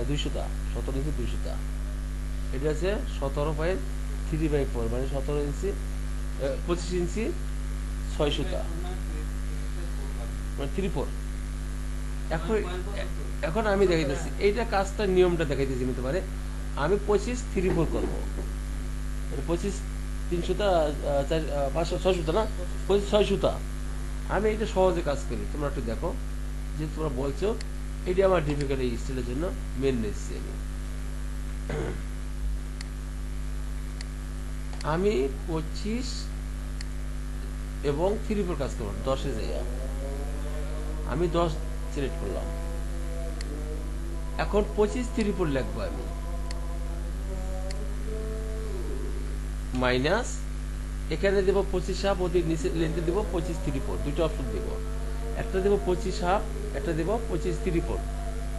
Speaker 1: 200টা, 17 ইঞ্চি 200টা। এটা আছে 17.3/4, মানে 17 ইঞ্চি 25 ইঞ্চি 600টা, মানে 3/4। এখন এখন আমি দেখাইতেছি এইটা কাজটার নিয়মটা দেখাইতেছি নিতে পারে। আমি 25 3/4 করবো, 25 300টা, 500 600টা না, 25 600টা। আমি এটা সহজে কাজ করি, তোমরা একটু দেখো। যে তোমরা বলছো এটা আমার ডিফিকাল্ট এই স্টিলের জন্য মেন নিচ্ছি আমি 25 এবং 3/4 কাজ করবো, 10-এ যাইয়া আমি 10 সিলেক্ট করলাম। এখন 25 3/4 লিখবো আমি, মাইনাস এখানে দেব 25 হাফ, ওদের নিচে লেন্থে দেব 25 3/4, দুটো অপশন দেব। একটা দেব 25 হাফ, একটা দেব 25 3/4।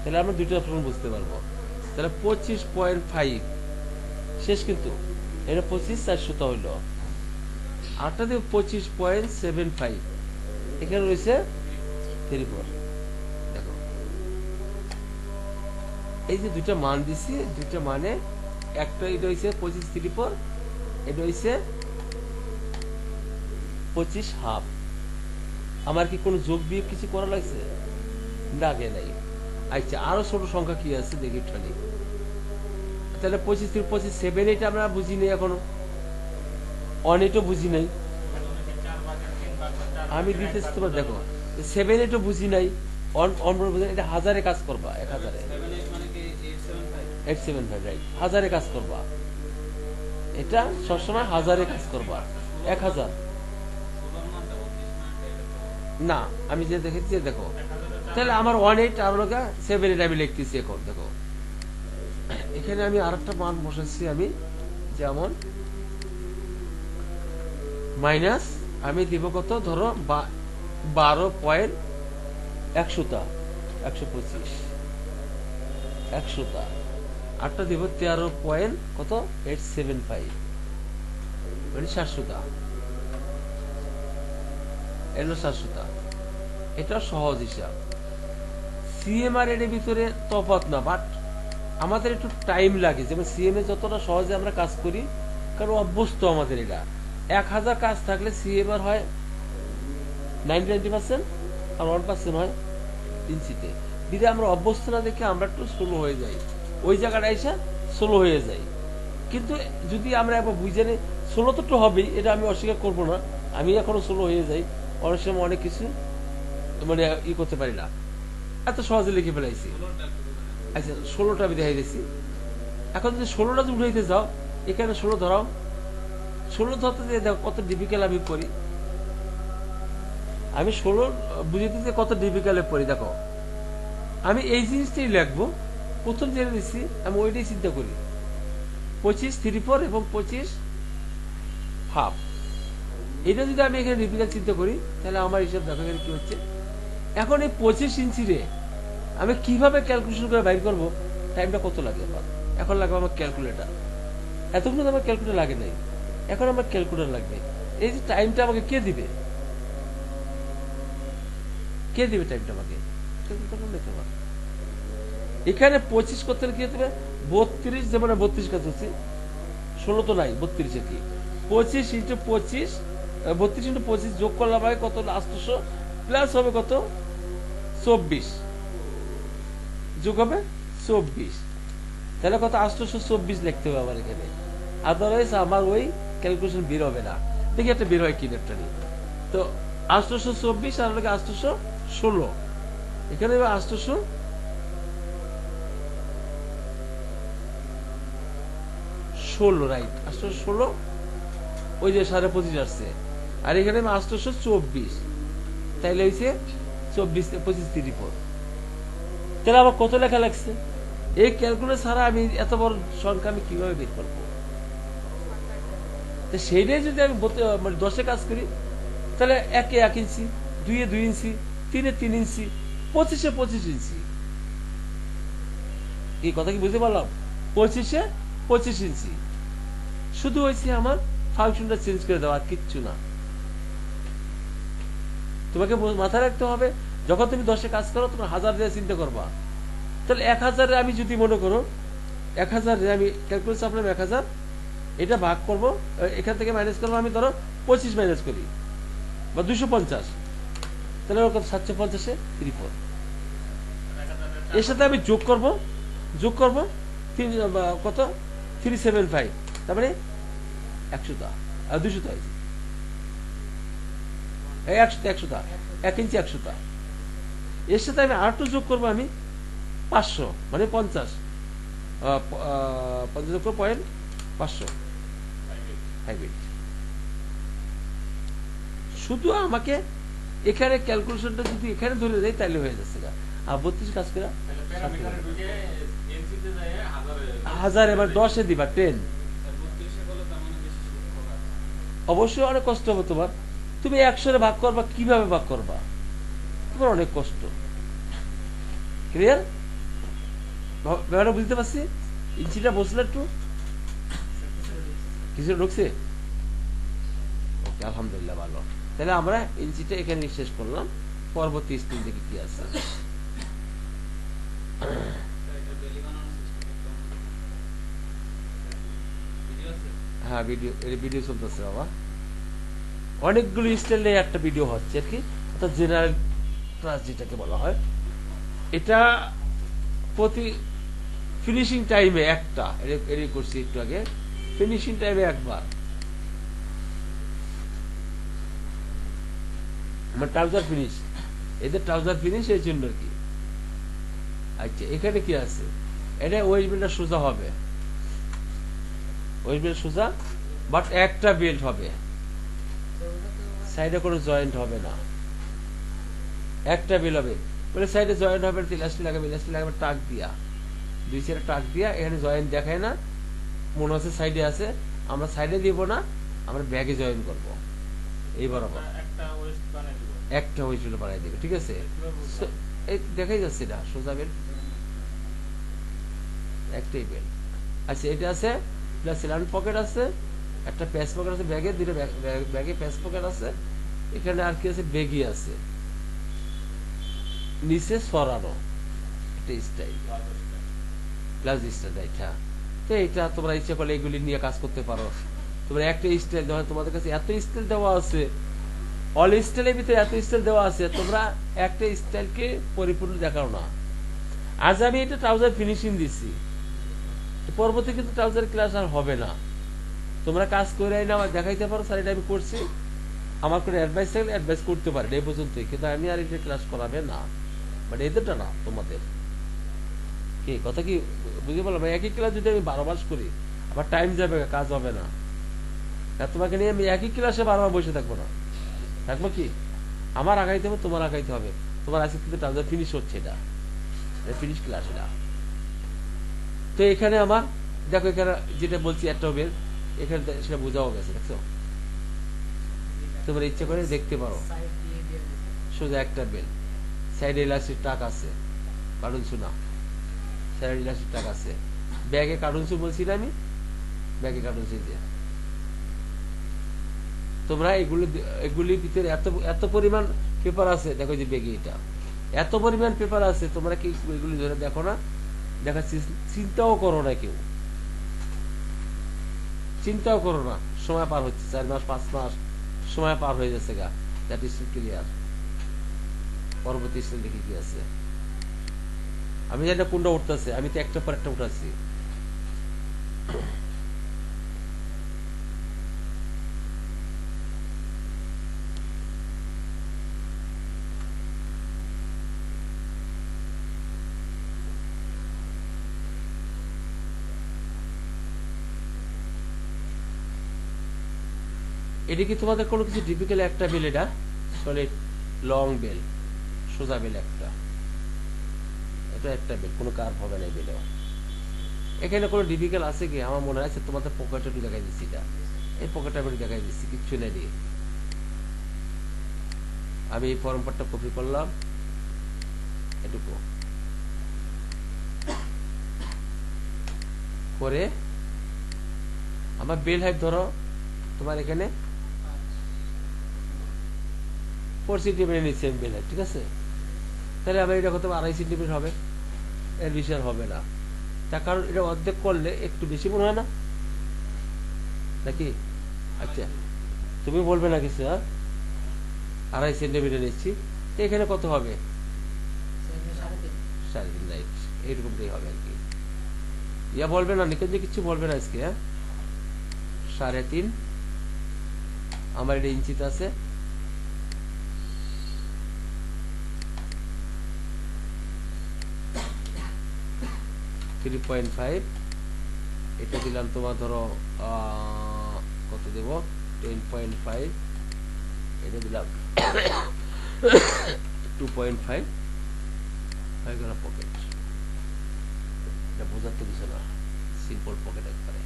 Speaker 1: তাহলে আমরা দুটো অপশন বুঝতে পারবো। তাহলে 25.5 শেষ, কিন্তু এটা 25 400 হইলো। আরটা দেব 25.75, এখানে রয়েছে 3/4। দেখো এই যে দুইটা মান দিছি, দুইটা মানে একটা এটা হয়েছে 25 3/4, এটা হয়েছে 25 হাফ। আমার কি কোনো যোগ বিয়োগ কিছু করা লাগছে? লাগে নাই। আচ্ছা, আরো ছোট সংখ্যা কি আছে দেখি একটুখানি। তাহলে 25 25 7, এটা আমরা বুঝি নাই এখনো, 1 বুঝি নাই। আমি দিতেছি তোমার, দেখো 7 বুঝি নাই, এটা 1000-এ কাজ করবা, 1000-এ 875, রাইট, 1000-এ কাজ করবা। এটা সবসময় 1000-এ কাজ করবা, 1000 না। আমি যে দেখেছি দেখো, তাহলে আমার 18 আর 7 আমি লিখতেছি। এখন দেখো এখানে আমি আর একটা মান বসাচ্ছি আমি, যেমন মাইনাস আমি দিব কত, ধরো 12.100টা, 125 100টা। আরটা দিব 13 পয়েন্ট কত 875, মানে 700টা, এটা 700টা। এটা সহজ হিসাব। সিএমআর এর ভিতরে তফাৎ না, বাট আমাদের একটু টাইম লাগে। যেমন সিএমএ যতটা সহজে আমরা কাজ করি, কারণ অভ্যস্ত আমাদের এটা। 1000 কাজ থাকলে সিএমআর হয় 90% আর 1% হয় ইঞ্চিতে। দিদি আমরা অভ্যস্ত না দেখে আমরা একটু স্লো হয়ে যাই, ওই জায়গাটা এসে স্লো হয়ে যাই। কিন্তু যদি আমরা এবার বুঝে নিই স্লো তো একটু হবেই, এটা আমি অস্বীকার করবো না। আমি এখনো স্লো হয়ে যাই অনেক সময়, অনেক কিছু মানে করতে পারি না, এত সহজে লিখে ফেলাইছি। আচ্ছা 16টা আমি দেখাই দিচ্ছি। এখন যদি 16টা যদি উঠাইতে যাও, এখানে 16 ধরাও, 16 ধরতে যে দেখো কত ডিফিকাল্ট আমি করি। আমি 16 বুঝাইতে যে কত ডিফিকাল্ট পড়ি। দেখো আমি এই জিনিসটাই লিখবো, প্রথম জেনে দিচ্ছি, আমি ওইটাই চিন্তা করি। 25 3/4 এবং 25 হাফ, এটা যদি আমি এখানে ডিফিকাল্ট চিন্তা করি, তাহলে আমার হিসাব দেখো এখানে কি হচ্ছে। এখন এই 25 ইঞ্চি রে আমি কিভাবে ক্যালকুলেশন করে বাইর করবো, টাইমটা কত লাগে আমার? এখন লাগবে আমার ক্যালকুলেটার। এতক্ষণ আমার ক্যালকুলেটার লাগে নাই, এখন আমার ক্যালকুলেটার লাগবে। এই যে টাইমটা আমাকে কে দিবে, কে দিবে টাইমটা আমাকে? এখানে 25 করতে কি হতে হবে? 32, যেমন 32 কাজ হচ্ছে, 16 তো নাই, 32 কি 25 ইন্টু 25, 32 ইন্টু 25 যোগ করলাম হয় কত? 800 প্লাস হবে কত? 24 যোগ হবে 24, তাহলে কত? 824 লিখতে হবে আমার এখানে। আদারওয়াইজ আমার ওই ক্যালকুলেশন বের হবে না। দেখি একটা বের হয় কি একটা নিয়ে। তো 824 আর 816, এখানে 816, রাইট, 816, ওই যে 25.5 আসছে, আর এখানে 824, তাইলে হয়েছে 24 25 34। তাহলে আমার কত লেখা লাগছে? এই ক্যালকুলেটর ছাড়া আমি এত বড় সংখ্যা আমি কিভাবে বের করবো? সেইটাই যদি আমি 10-এ কাজ করি, তাহলে 1-এ 1 ইঞ্চি, 2-এ 2 ইঞ্চি, 3-এ 3 ইঞ্চি, 25-এ 25 ইঞ্চি। এই কথা কি বুঝতে পারলাম? 25-এ 25 ইঞ্চি। শুধু হয়েছে আমার ফাংশনটা চেঞ্জ করে দেওয়া, আর কিচ্ছু না। তোমাকে মাথায় রাখতে হবে, যখন তুমি 10-এ কাজ করো তোমার 1000 দিয়ে চিন্তা করবা। তাহলে 1000 আমি যদি মনে করো 1000 আমি ক্যালকুলেট চাপলাম, 1000 এটা ভাগ করব, এখান থেকে মাইনাস করবো, আমি ধরো 25 মাইনাস করি বা 250, তাহলে ওরকম 750-এ 34। এর সাথে আমি যোগ করব কত? 375, তার মানে 100টা আর 200টা হয়েছে, 100টা 1 ইঞ্চি 100টা। এর সাথে আমি আর যোগ করবো আমি 500, মানে 50 যোগ করবো 500 হাইব্রিড। শুধু আমাকে এখানে ক্যালকুলেশনটা যদি এখানে ধরে দেয় তাহলে হয়ে যাচ্ছে। আর 32 কাজ করে 1000, এবার 10-এ দিবা 10, অবশ্যই অনেক কষ্ট হবে তোমার। তুমি 100-এ ভাগ করবা, কিভাবে ভাগ করবা? তোমার অনেক কষ্ট। ক্লিয়ার? ব্যাপারটা বুঝতে পারছি? ইঞ্চিটা বসলে একটু কিছু ঢুকছে? ওকে, আলহামদুলিল্লাহ, ভালো। তাহলে আমরা ইঞ্চিটা এখানে শেষ করলাম, পরবর্তী স্ক্রিন থেকে কি আছে। হ্যাঁ, ভিডিও চলতেছে বাবা, অনেকগুলো স্টাইলে একটা ভিডিও হচ্ছে আর কি, জেনারেল ক্লাস যেটাকে বলা হয়। এটা প্রতি ফিনিশিং টাইমে একটা এর করছি একটু আগে, ফিনিশিং টাইমে একবার আমার ট্রাউজার ফিনিশ, এদের ট্রাউজার ফিনিশ এই জন্য আর কি। আচ্ছা, এখানে কি আছে? এটা ওয়েস্ট বেল্টটা সোজা হবে, ওয়েস্ট বেল্ট সোজা, বাট একটা বেল্ট হবে, সাইডে কোনো জয়েন্ট হবে না, একটা বেল্ট হবে। বলে সাইডে জয়েন্ট হবে, ইলাস্টিক লাগাবে, টাক দিয়া, 2-4 টাক দিয়া, এখানে জয়েন্ট দেখায় না, মনে হচ্ছে সাইডে আছে, আমরা সাইডে দিব না, আমরা ব্যাগে জয়েন করব, এই বরাবর একটা ওয়েস্ট বেল্ট বানাই দেবে। ঠিক আছে, দেখাই যাচ্ছে না সোজা বেল্ট, একটাই বেল্ট। আচ্ছা, এটা আছে প্লাস রান পকেট আছে, একটা প্যাচ পকেট আছে ব্যাগে, দুটো ব্যাগে প্যাচ পকেট আছে, এখানে আর কি আছে, বেগি আছে, নিচে সরানো একটা স্টাইল, ব্লাউজ স্টাইল এটা। তো এটা তোমরা ইচ্ছা করলে এগুলি নিয়ে কাজ করতে পারো। তোমরা একটা স্টাইল, যখন তোমাদের কাছে এত স্টাইল দেওয়া আছে, অল স্টাইলের ভিতরে এত স্টাইল দেওয়া আছে, তোমরা একটা স্টাইলকে পরিপূর্ণ দেখাও না। আজ আমি এটা ট্রাউজার ফিনিশিং দিচ্ছি, পরবর্তী কিন্তু ট্রাউজার ক্লাস আর হবে না। তোমরা কাজ করে না আমার দেখাইতে পারো, স্যার এটা আমি করছি, আমার কোনো অ্যাডভাইস থাকলে অ্যাডভাইস করতে পারেন এই পর্যন্তই, কিন্তু আমি আর এটা ক্লাস করাবে না, মানে এদেরটা না, তোমাদের কি কথা কি বুঝতে পারলাম? একই ক্লাস যদি আমি 12 মাস করি, আবার টাইম যাবে, কাজ হবে না। তোমাকে নিয়ে আমি একই ক্লাসে 12 মাস বসে থাকবো না, থাকবো কি? আমার আগাইতে হবে, তোমার আগাইতে হবে। তোমার আজকে কিন্তু ট্রাউজার ফিনিশ হচ্ছে, এটা ফিনিশ ক্লাস এটা। তো এখানে আমার দেখো, এখানে যেটা বলছি একটা বেল, এখানে সেটা বোঝাও গেছে, দেখছো? তোমরা ইচ্ছা করে দেখতে পারো, সোজা একটা বেল, সাইডে ইলাস্টিক টাক আছে, কার্টুন শু না, সাইডে ইলাস্টিক টাক আছে, ব্যাগে কার্টুন শু বলছি না আমি, ব্যাগে কার্টুন শু দিয়ে তোমরা এগুলির ভিতরে এত পরিমাণ পেপার আছে, দেখো যে ব্যাগে এটা এত পরিমাণ পেপার আছে, তোমরা কি এগুলি ধরে দেখো না? দেখা চিন্তাও করো না, কেউ চিন্তাও করো না, সময় পার হচ্ছে, 4 মাস 5 মাস সময় পার হয়ে যাচ্ছে গা, দ্যাট ইজ ক্লিয়ার। পরবর্তী স্টেজ দেখি কি আছে, আমি জানি না কোনটা উঠতেছে, আমি তো একটা পর একটা উঠাচ্ছি। এটা কি তোমাদের কোনো কিছু ডিফিকাল্ট? একটা বেল, এটা সলিড লং বেল, সোজা বেল একটা, এটা একটা বেল, কোনো কার্ভ হবে না এই বেলেও। এখানে কোনো ডিফিকাল্ট আছে কি? আমার মনে আছে তোমাদের পকেটটা একটু দেখাই দিচ্ছি, এটা এই পকেটটা আমি দেখাই দিচ্ছি, কিচ্ছু নেই। আমি এই ফর্ম পার্টটা কপি করলাম, এটুকু করে আমার বেল হাইট ধরো তোমার এখানে 4 সেন্টিমিটার নিচ্ছে বেল হাইট, ঠিক আছে? তাহলে আমার এটা কত 2.5 সেন্টিমিটার হবে, এর বেশি আর হবে না। তার কারণ এটা অর্ধেক করলে একটু বেশি মনে হয় না নাকি? আচ্ছা, তুমি বলবে না কিছু? 2.5 সেন্টিমিটার নিচ্ছি, এখানে কত হবে? 3.5, রাইট, এইরকমটাই হবে আর কি। ইয়া বলবে না, নিকেন যে কিছু বলবে না আজকে। 3.5 আমার এটা ইঞ্চিতে আছে, 3.5, এটা দিলাম তোমার ধরো কত দেব, 10.5, এটা দিলাম 2.5, পকেট। এটা বোঝার তো কিছু না, সিম্পল পকেট একবারে।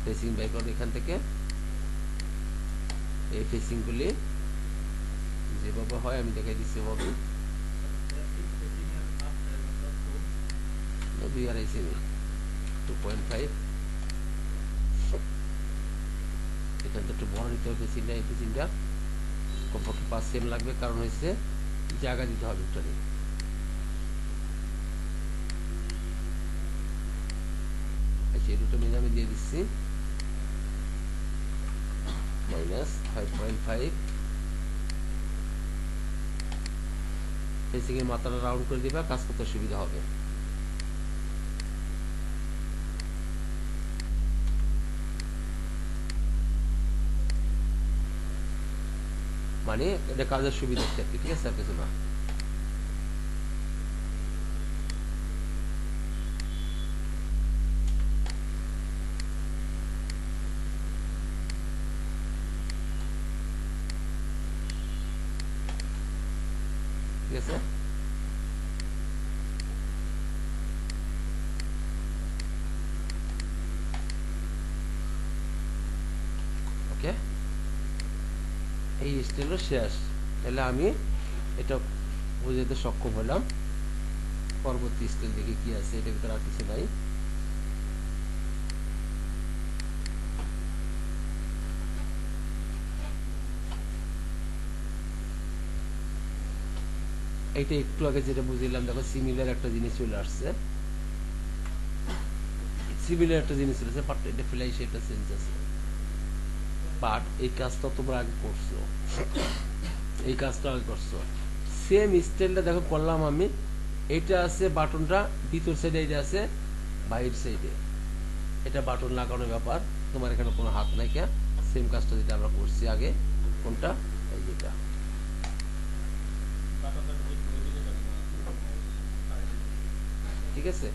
Speaker 1: ফেসিং বাই করো এখান থেকে, এই ফেসিং গুলি যেভাবে হয় আমি দেখাই দিচ্ছি, হবে 2.5 সেমি, 2.5। এখান থেকে একটু বড় নিতে হবে ফেসিংটা, এই ফেসিংটা কমপক্ষে 5 সেম লাগবে, কারণ হচ্ছে জায়গা দিতে হবে একটু। আচ্ছা, এই দুটো মিলে আমি দিয়ে দিচ্ছি -5.5। ফেসিং এর মাথাটা রাউন্ড করে দিবা, কাজ করতে সুবিধা হবে। মানে এটা কাজের সুবিধা, ঠিক আছে, আর কিছু না। ঠিক আছে, ওকে, এই স্টেলও শেষ। তাহলে আমি এটা বুঝাতে সক্ষম হলাম। পরবর্তী স্টেজ দেখি কি আছে, এটার ভিতরে আর কিছু নাই। এইটা একটু আগে যেটা বুঝলাম, দেখো সিমিলার একটা জিনিস চলে আসছে, সিমিলার একটা জিনিস চলে আসছে, বাট এটা ফ্লাই সেটা চেঞ্জ আছে। বাট এই কাজটা তোমরা আগে করছো, এই কাজটা আগে করছো, সেম স্টাইলটা দেখো করলাম আমি। এইটা আছে বাটনটা ভিতর সাইডে, এটা আছে বাইরের সাইডে, এটা বাটন লাগানোর ব্যাপার, তোমার এখানে কোনো হাত নাই। কে সেম কাজটা যেটা আমরা করছি আগে, কোনটা, এই যেটা, ঠিক আছে,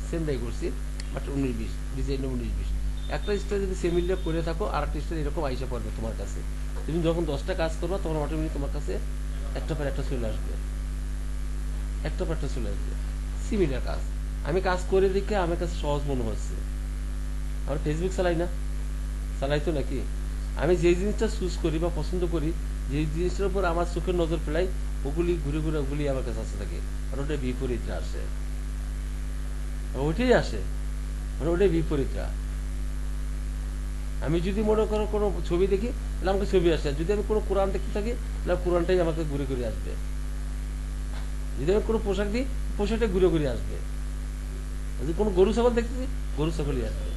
Speaker 1: সেমটাই করছি, বাট 19-20 ডিজাইন 19-20। একটা স্টাইল যদি সেমিলিয়া করে থাকো, আর একটা স্টাইল এরকম আইসা পড়বে তোমার কাছে। তুমি যখন 10টা কাজ করবা তখন অটোমেটিক তোমার কাছে একটা পর একটা চলে আসবে, একটা পর একটা চলে আসবে, সিমিলার কাজ। আমি কাজ করে দেখে আমার কাছে সহজ মনে হচ্ছে। আমার ফেসবুক চালাই না, চালাই তো নাকি, আমি যে জিনিসটা চুজ করি বা পছন্দ করি, যে জিনিসটার উপর আমার চোখের নজর ফেলাই, ওগুলি ঘুরে ঘুরে ওগুলি আমার কাছে আসতে থাকে, আর ওটা বিপরীতটা আসে, ওইটাই আসে, মানে ওটাই বিপরীতটা। আমি যদি মনে করো কোনো ছবি দেখি, তাহলে আমাকে ছবি আসে, যদি আমি কোনো কোরআন দেখতে থাকি, তাহলে কোরআনটাই আমাকে ঘুরে ঘুরে আসবে। যদি আমি কোনো পোশাক দিই, পোশাকটা ঘুরে ঘুরে আসবে। যদি কোনো গরু ছাগল দেখতেছি, গরু ছাগলই আসবে।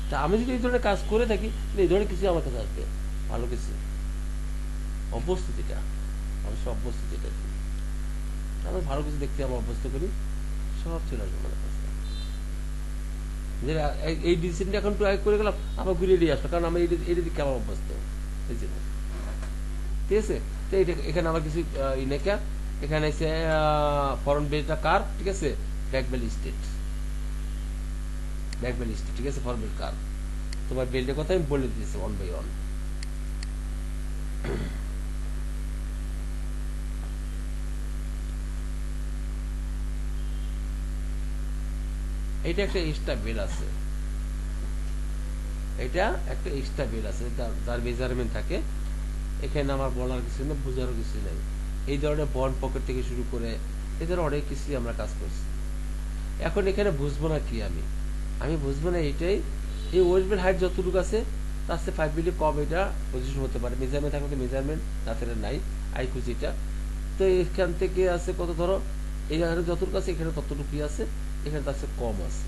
Speaker 1: তা আমি যদি এই ধরনের কাজ করে থাকি, তাহলে এই ধরনের কিছু আমার কাছে আসবে, ভালো কিছু। অবস্থিতিটা, আমি সব অবস্থিতিটা, আমি ভালো কিছু দেখতে আমার অভ্যস্ত করি, সব চলে আসবে আমার কাছে। যে এই ডিসিশনটা এখন একটু আগে করে গেলাম, আবার ঘুরিয়ে দিয়ে আসলো, কারণ আমি এটা দিকে আমার অভ্যস্ত, এই জন্য। ঠিক আছে, তো এইটা এখানে আমার কিছু ইনেকা, এখানে এসে ফরন্ট বেলটা কার, ঠিক আছে, back bell state, back bell state, ঠিক আছে, ফরন্ট বেল কার। তোমার বেল্টের কথা আমি বলে দিয়েছি 1/1। এটা একটা এক্সট্রা বেল আছে, এটা একটা এক্সট্রা বেল আছে, যার মেজারমেন্ট থাকে। এখানে আমার বলার কিছু নেই, বোঝারও কিছু নেই। এই ধরনের বন্ড পকেট থেকে শুরু করে এই ধরনের অনেক কিছুই আমরা কাজ করছি। এখন এখানে বুঝবো না কি, আমি বুঝবো না এইটাই, এই ওয়েস্ট বেল হাইট যতটুকু আছে তার চেয়ে 5 মিলি কম এটা পজিশন হতে পারে। মেজারমেন্ট থাকলে মেজারমেন্ট, তাতে নাই, আই খুঁজি এটা। তো এখান থেকে আছে কত, ধরো এখানে যতটুকু আছে এখানে ততটুকুই আছে, এখানে তার চেয়ে কম আছে।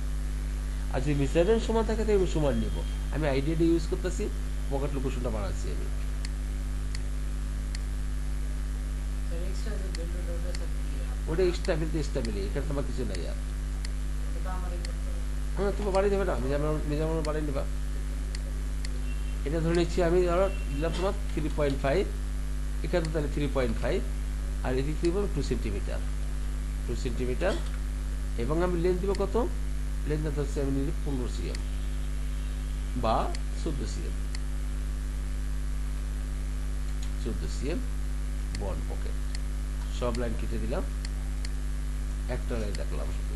Speaker 1: আর যদি মেজারমেন্ট সমান থাকে তাহলে আমি সমান নিব। আমি আইডিয়াটা ইউজ করতেছি, পকেট লোকেশনটা বাড়াচ্ছি আমি। ওটা এক্সট্রা মিলতে এক্সট্রা মিলি, এখানে তোমার কিছু নাই আর। হ্যাঁ, তুমি বাড়িয়ে দেবে না, মেজারমেন্ট বাড়িয়ে নেবা। এটা ধরে নিচ্ছি আমি, ধরো দিলাম তোমার 3.5, এখানে তাহলে 3.5, আর এদিক দিব 2 সেন্টিমিটার, 2 সেন্টিমিটার। এবং আমি লেন্থ দিব কত, লেন্থ হচ্ছে আমি নিব 15 সিএম বা 14 সিএম, 14 সিএম বন্ড পকেট। সব লাইন কেটে দিলাম, একটা লাইন রাখলাম শুধু।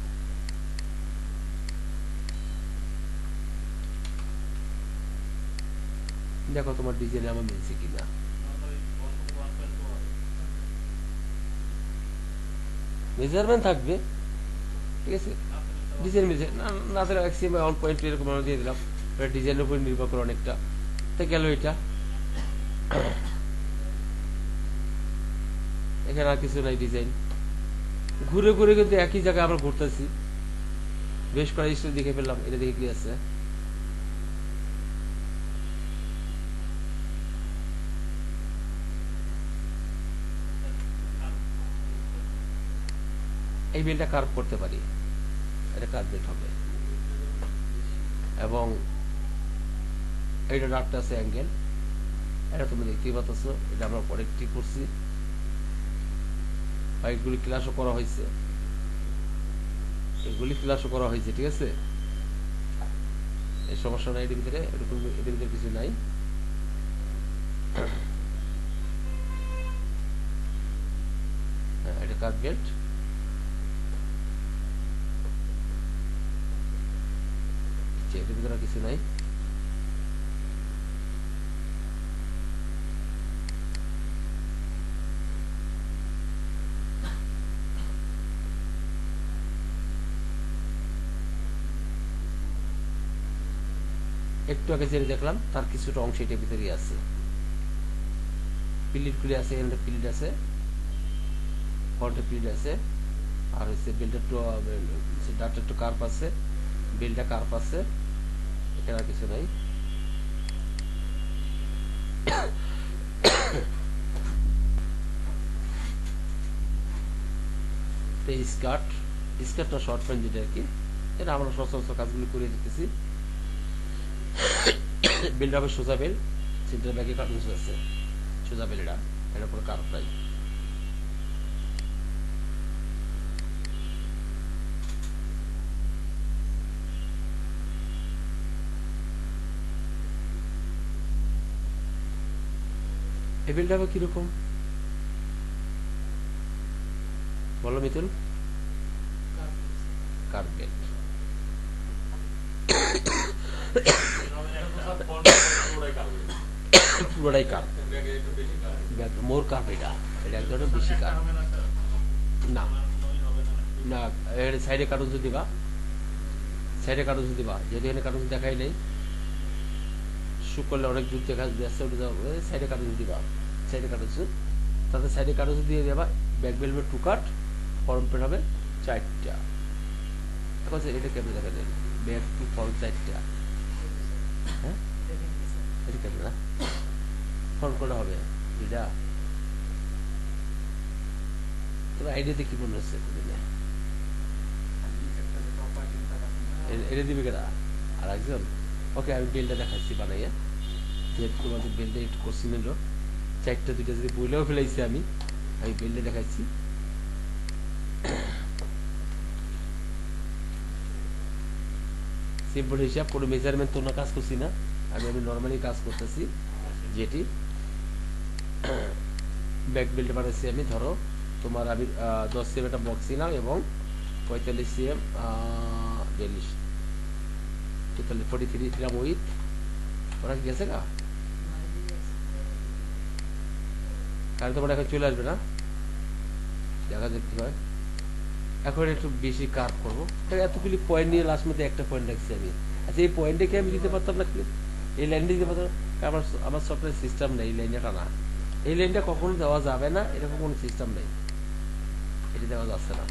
Speaker 1: দেখো তোমার ডিজাইনে আমার মিলছে কিনা। মেজারমেন্ট থাকবে, ঠিক আছে, ডিজাইন মিলছে না তাহলে ম্যাক্সিমাম 1.2 এরকম আমরা দিয়ে দিলাম। এটা ডিজাইনের উপর নির্ভর করে অনেকটা। তাই গেল এটা, এখানে আর কিছু নাই ডিজাইন। ঘুরে ঘুরে কিন্তু একই জায়গায় আমরা ঘুরতেছি, বেশ কয়েক স্টাইল দেখে ফেললাম, এটা দেখে কি আছে। এই বেলটা কার্ভ করতে পারি, এটা কার্ভ বেল্ট হবে। এবং এইটা ডাকটা আছে অ্যাঙ্গেল, এটা তুমি দেখতেই পাচ্ছ, এটা আমরা পরে ঠিক করছি, এগুলি ক্লাসও করা হয়েছে, এগুলি ক্লাসও করা হয়েছে, ঠিক আছে। এই সমস্যা নাই, এর ভিতরে এরকম, এর ভিতরে কিছু নাই। হ্যাঁ, এটা কার্ভ বেল্ট, এর ভিতরে কিছু নাই। একটু আগে যেটা দেখলাম তার কিছুটা অংশ এটার ভিতরেই আছে, পিলিটগুলি আছে, এখানে পিলিট আছে, ফ্রন্টে পিলিট আছে, আর হচ্ছে বেলটা একটু ডাটা একটু কার্প আছে, বেলটা কার্প আছে, এখানে আর কিছু নাই। স্কার্ট, স্কার্টটা শর্ট প্যান্ট যেটা আর কি, এটা আমরা সচরাচর কাজগুলো করে দিতেছি। বেলটা হবে সোজা বেল, সেন্টার ব্যাগে কার্টুন আছে, সোজা বেল, এটা পুরো কার্প নাই। এই বেলটা হবে কিরকম বলো মিতুল? কার্প বেল, পুরোটাই কার্প, মোর কার্প, এটা এটা একদম বেশি কার্প না। না, সাইডে কার্টুন দিবা, সাইডে কার্টুন দিবা, যদি এখানে কার্টুন দেখাই নেই, শুক করলে অনেক দূর দেখা যাচ্ছে, সাইডে কার্টুন দিবা, সাইডে কার্টুন, তাতে সাইডে কার্টুন দিয়ে দেবা। ব্যাক বেলভেট 2 কাট, ফরম পেন হবে 4টা। এখন এটা কেমন দেখা যায়, ব্যাক টু ফরম 4টা, হ্যাঁ এটা কেমন না ফরম করা হবে এটা, তবে আইডিয়াতে কি মনে হচ্ছে এটা দিবে কেনা আর একজন। ওকে, আমি বেলটা দেখাচ্ছি বানাইয়া, যেহেতু তোমাদের বেলটা একটু কোশ্চিন এলো, 4টা 2টা যদি বইলেও ফেলাইছি আমি বেলটা দেখাচ্ছি। সিম্পল হিসাব, কোনো মেজারমেন্ট তো না কাজ করছি না, আমি নর্মালি কাজ করতেছি। যেটি ব্যাক বেল্ট বানাচ্ছি আমি, ধরো তোমার আমি 10 cm একটা বক্স নিলাম এবং 45 cm 42 টোটালি 43 গ্রাম উইথ, ওরা কি গেছে না কারণ তোমার এখন চলে আসবে না, দেখা যাক কি হয়। এখন একটু বেশি কার্ভ করবো, এতগুলি পয়েন্ট নিয়ে লাস্ট মধ্যে একটা পয়েন্ট রাখছি আমি। আচ্ছা, এই পয়েন্টে কি আমি দিতে পারতাম না, এই লাইনটা দিতে পারতাম, আমার সফটওয়্যার সিস্টেম নেই এই লাইনটা টানা, এই লাইনটা কখনো দেওয়া যাবে না, এরকম কোনো সিস্টেম নেই, এটা দেওয়া যাচ্ছে না,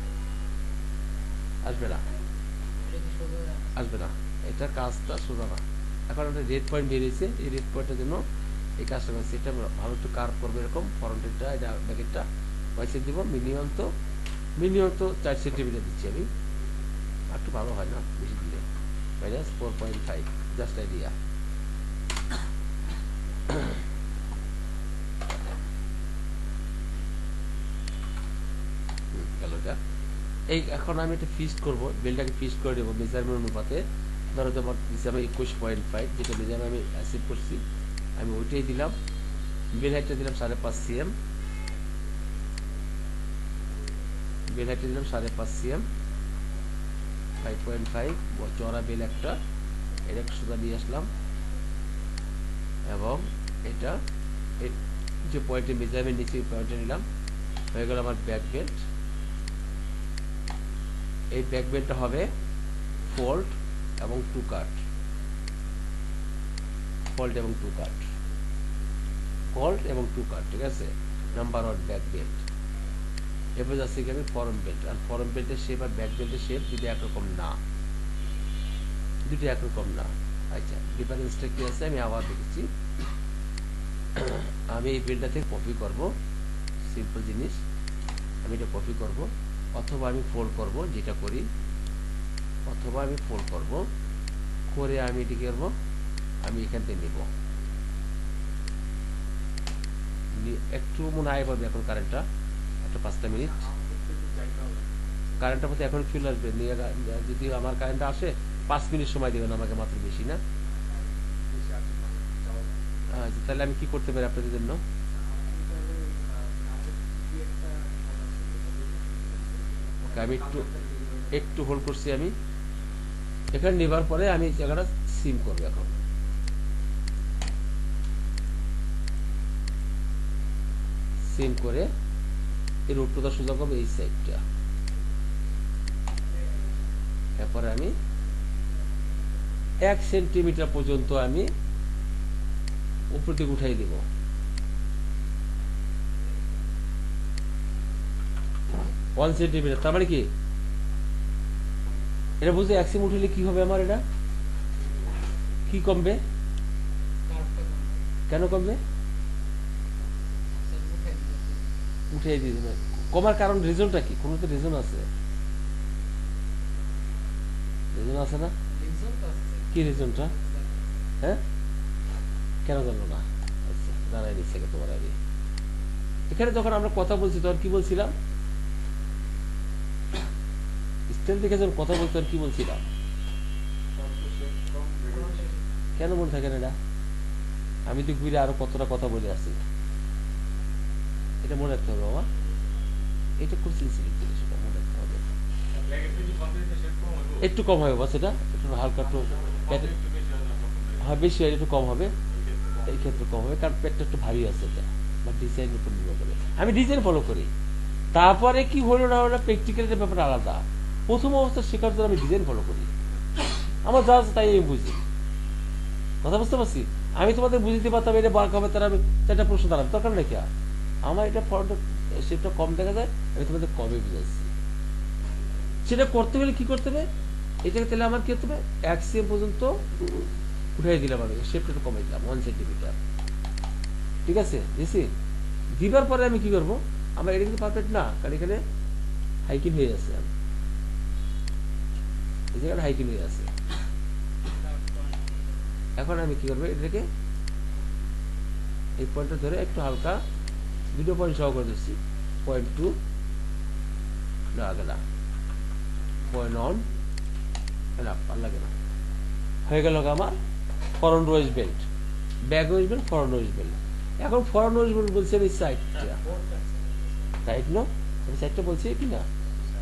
Speaker 1: আসবে না, আসবে না, এটা কাজটা সোজা না। এখন একটা রেড পয়েন্ট বেরিয়েছে, এই রেড পয়েন্টের জন্য এই কাজটা করছি, এটা ভালো একটু কার্ভ করবো, এরকম ফ্রন্টেরটা, এটা ব্যাকেটটা পয়সা দিব, মিনিমাম তো 4 সেন্টিমিটার দিচ্ছি আমি, আর একটু ভালো হয় না বেশি দিলে, -4.5, জাস্ট আইডিয়া। এই এখন আমি এটা ফিক্সড করবো, বেলটাকে ফিক্সড করে দেবো মেজারমেন্ট অনুপাতে। ধরো তোমার আমি 21.5, যেটা মেজারমেন্ট আমি অ্যাচিভ করছি, আমি ওইটাই দিলাম। বেল হাইটটা দিলাম 5.5 cm, বেল হাইটটা দিলাম 5.5 cm, 5.5 চড়া বেল একটা, এটা সোজা দিয়ে আসলাম, এবং এটা যে পয়েন্টে মেজারমেন্ট নিচ্ছি ওই পয়েন্টে নিলাম, হয়ে গেল আমার ব্যাক বেল্ট। এই ব্যাক বেল্টটা হবে ফোল্ড এবং 2 কাট, ফোল্ড এবং 2 কাট, ফোল্ড এবং 2 কাট, ঠিক আছে, নাম্বার 1 ব্যাক বেল্ট। এরপর যাচ্ছি কি আমি ফরম বেল্ট, আর ফরম বেল্টের শেপ আর ব্যাক বেল্টের শেপ দুটো একরকম না, দুটো একরকম না। আচ্ছা, ডিফারেন্সটা কি আছে আমি আবার দেখেছি, আমি এই বেল্টটা থেকে কপি করব, সিম্পল জিনিস, আমি এটা কপি করব, অথবা আমি ফোল্ড করব, যেটা করি, অথবা আমি ফোল্ড করব করে আমি এটি করব, আমি এখান থেকে নেব, একটু মনে হয় পাবে এখন কারেন্টটা, একটা 5টা মিনিট কারেন্টটা মধ্যে এখন চলে আসবে, যদি আমার কারেন্টটা আসে 5 মিনিট সময় দেবেন আমাকে, মাত্র, বেশি না। আচ্ছা, তাহলে আমি কি করতে পারি আপনাদের জন্য, আমি একটু হোল্ড করছি, আমি এখানে নেবার পরে আমি জায়গাটা সিম করবো, এখন সিম করে এই রোডটা সোজা করবো এই সাইডটা, এরপরে আমি 1 সেন্টিমিটার পর্যন্ত আমি উপর দিকে উঠাই দিব। 1 সেন্টিমিটার, তার মানে কি এটা বুঝতে 1 সেম উঠলে কি হবে আমার? এটা কি কমবে? কেন কমবে? উঠে দিয়ে দেবে। কমার কারণ রিজনটা কি? কোনো তো রিজন আছে, রিজন আছে না? কি রিজনটা? হ্যাঁ, কেন জানলো না? আচ্ছা, জানাই দিচ্ছে তোমার আগে। এখানে যখন আমরা কথা বলছি তখন কি বলছিলাম? স্টেল দেখে যখন কথা বলছি তখন কি বলছিলাম? কেন মনে থাকে না এটা? আমি তো ঘুরে আরো কতটা কথা বলে আসি, এটা মনে রাখতে হবে বাবা। এটা খুব সেন্সিটিভ জিনিস, এটা মনে রাখতে হবে। একটু কম হবে বাস, এটা একটু হালকা একটু হ্যাঁ বেশি হয়, একটু কম হবে এই ক্ষেত্রে কম হবে, কারণ পেটটা একটু ভারী আছে, এটা বা ডিজাইন উপর নির্ভর করে। আমি ডিজাইন ফলো করি, তারপরে কি হলো না হলো প্র্যাকটিক্যালের ব্যাপারটা আলাদা। প্রথম অবস্থা শেখার জন্য আমি ডিজাইন ফলো করি, আমার যা আছে তাই আমি বুঝি। কথা বুঝতে পারছি? আমি তোমাদের বুঝতে পারতাম এটা বার হবে, তার আমি 4টা প্রশ্ন দাঁড়াবে, দরকার নাকি আর আমার এটা ফলটা শেপটা কম দেখা যায়, আমি তোমাদের কমে বুঝাচ্ছি। সেটা করতে হলে কি করতে হবে? এটাকে তাহলে আমার কি করতে হবে? 1 সেম পর্যন্ত উঠাই দিলাম, আমি শেপটা একটু কমাই দিলাম 1 সেন্টিমিটার। ঠিক আছে, দিছি। দিবার পরে আমি কি করবো? আমার এটা কিন্তু পারফেক্ট না, কারণ এখানে হাইকিং হয়ে আছে, এই জায়গাটা হাইকিং হয়ে আছে। এখন আমি কি করবো? এটাকে এই পয়েন্টটা ধরে একটু হালকা 2 পয়েন্ট সহ করে দিচ্ছি। 0.2 না আগে না, 0.1 আর লাগে না, হয়ে গেল আমার forward West belt, back West belt, forward West belt. এখন ফরওয়ার্ড ওয়েস্ট বেল্ট বলছি আমি সাইডটা, রাইট? নো, আমি সাইডটা বলছি কি না?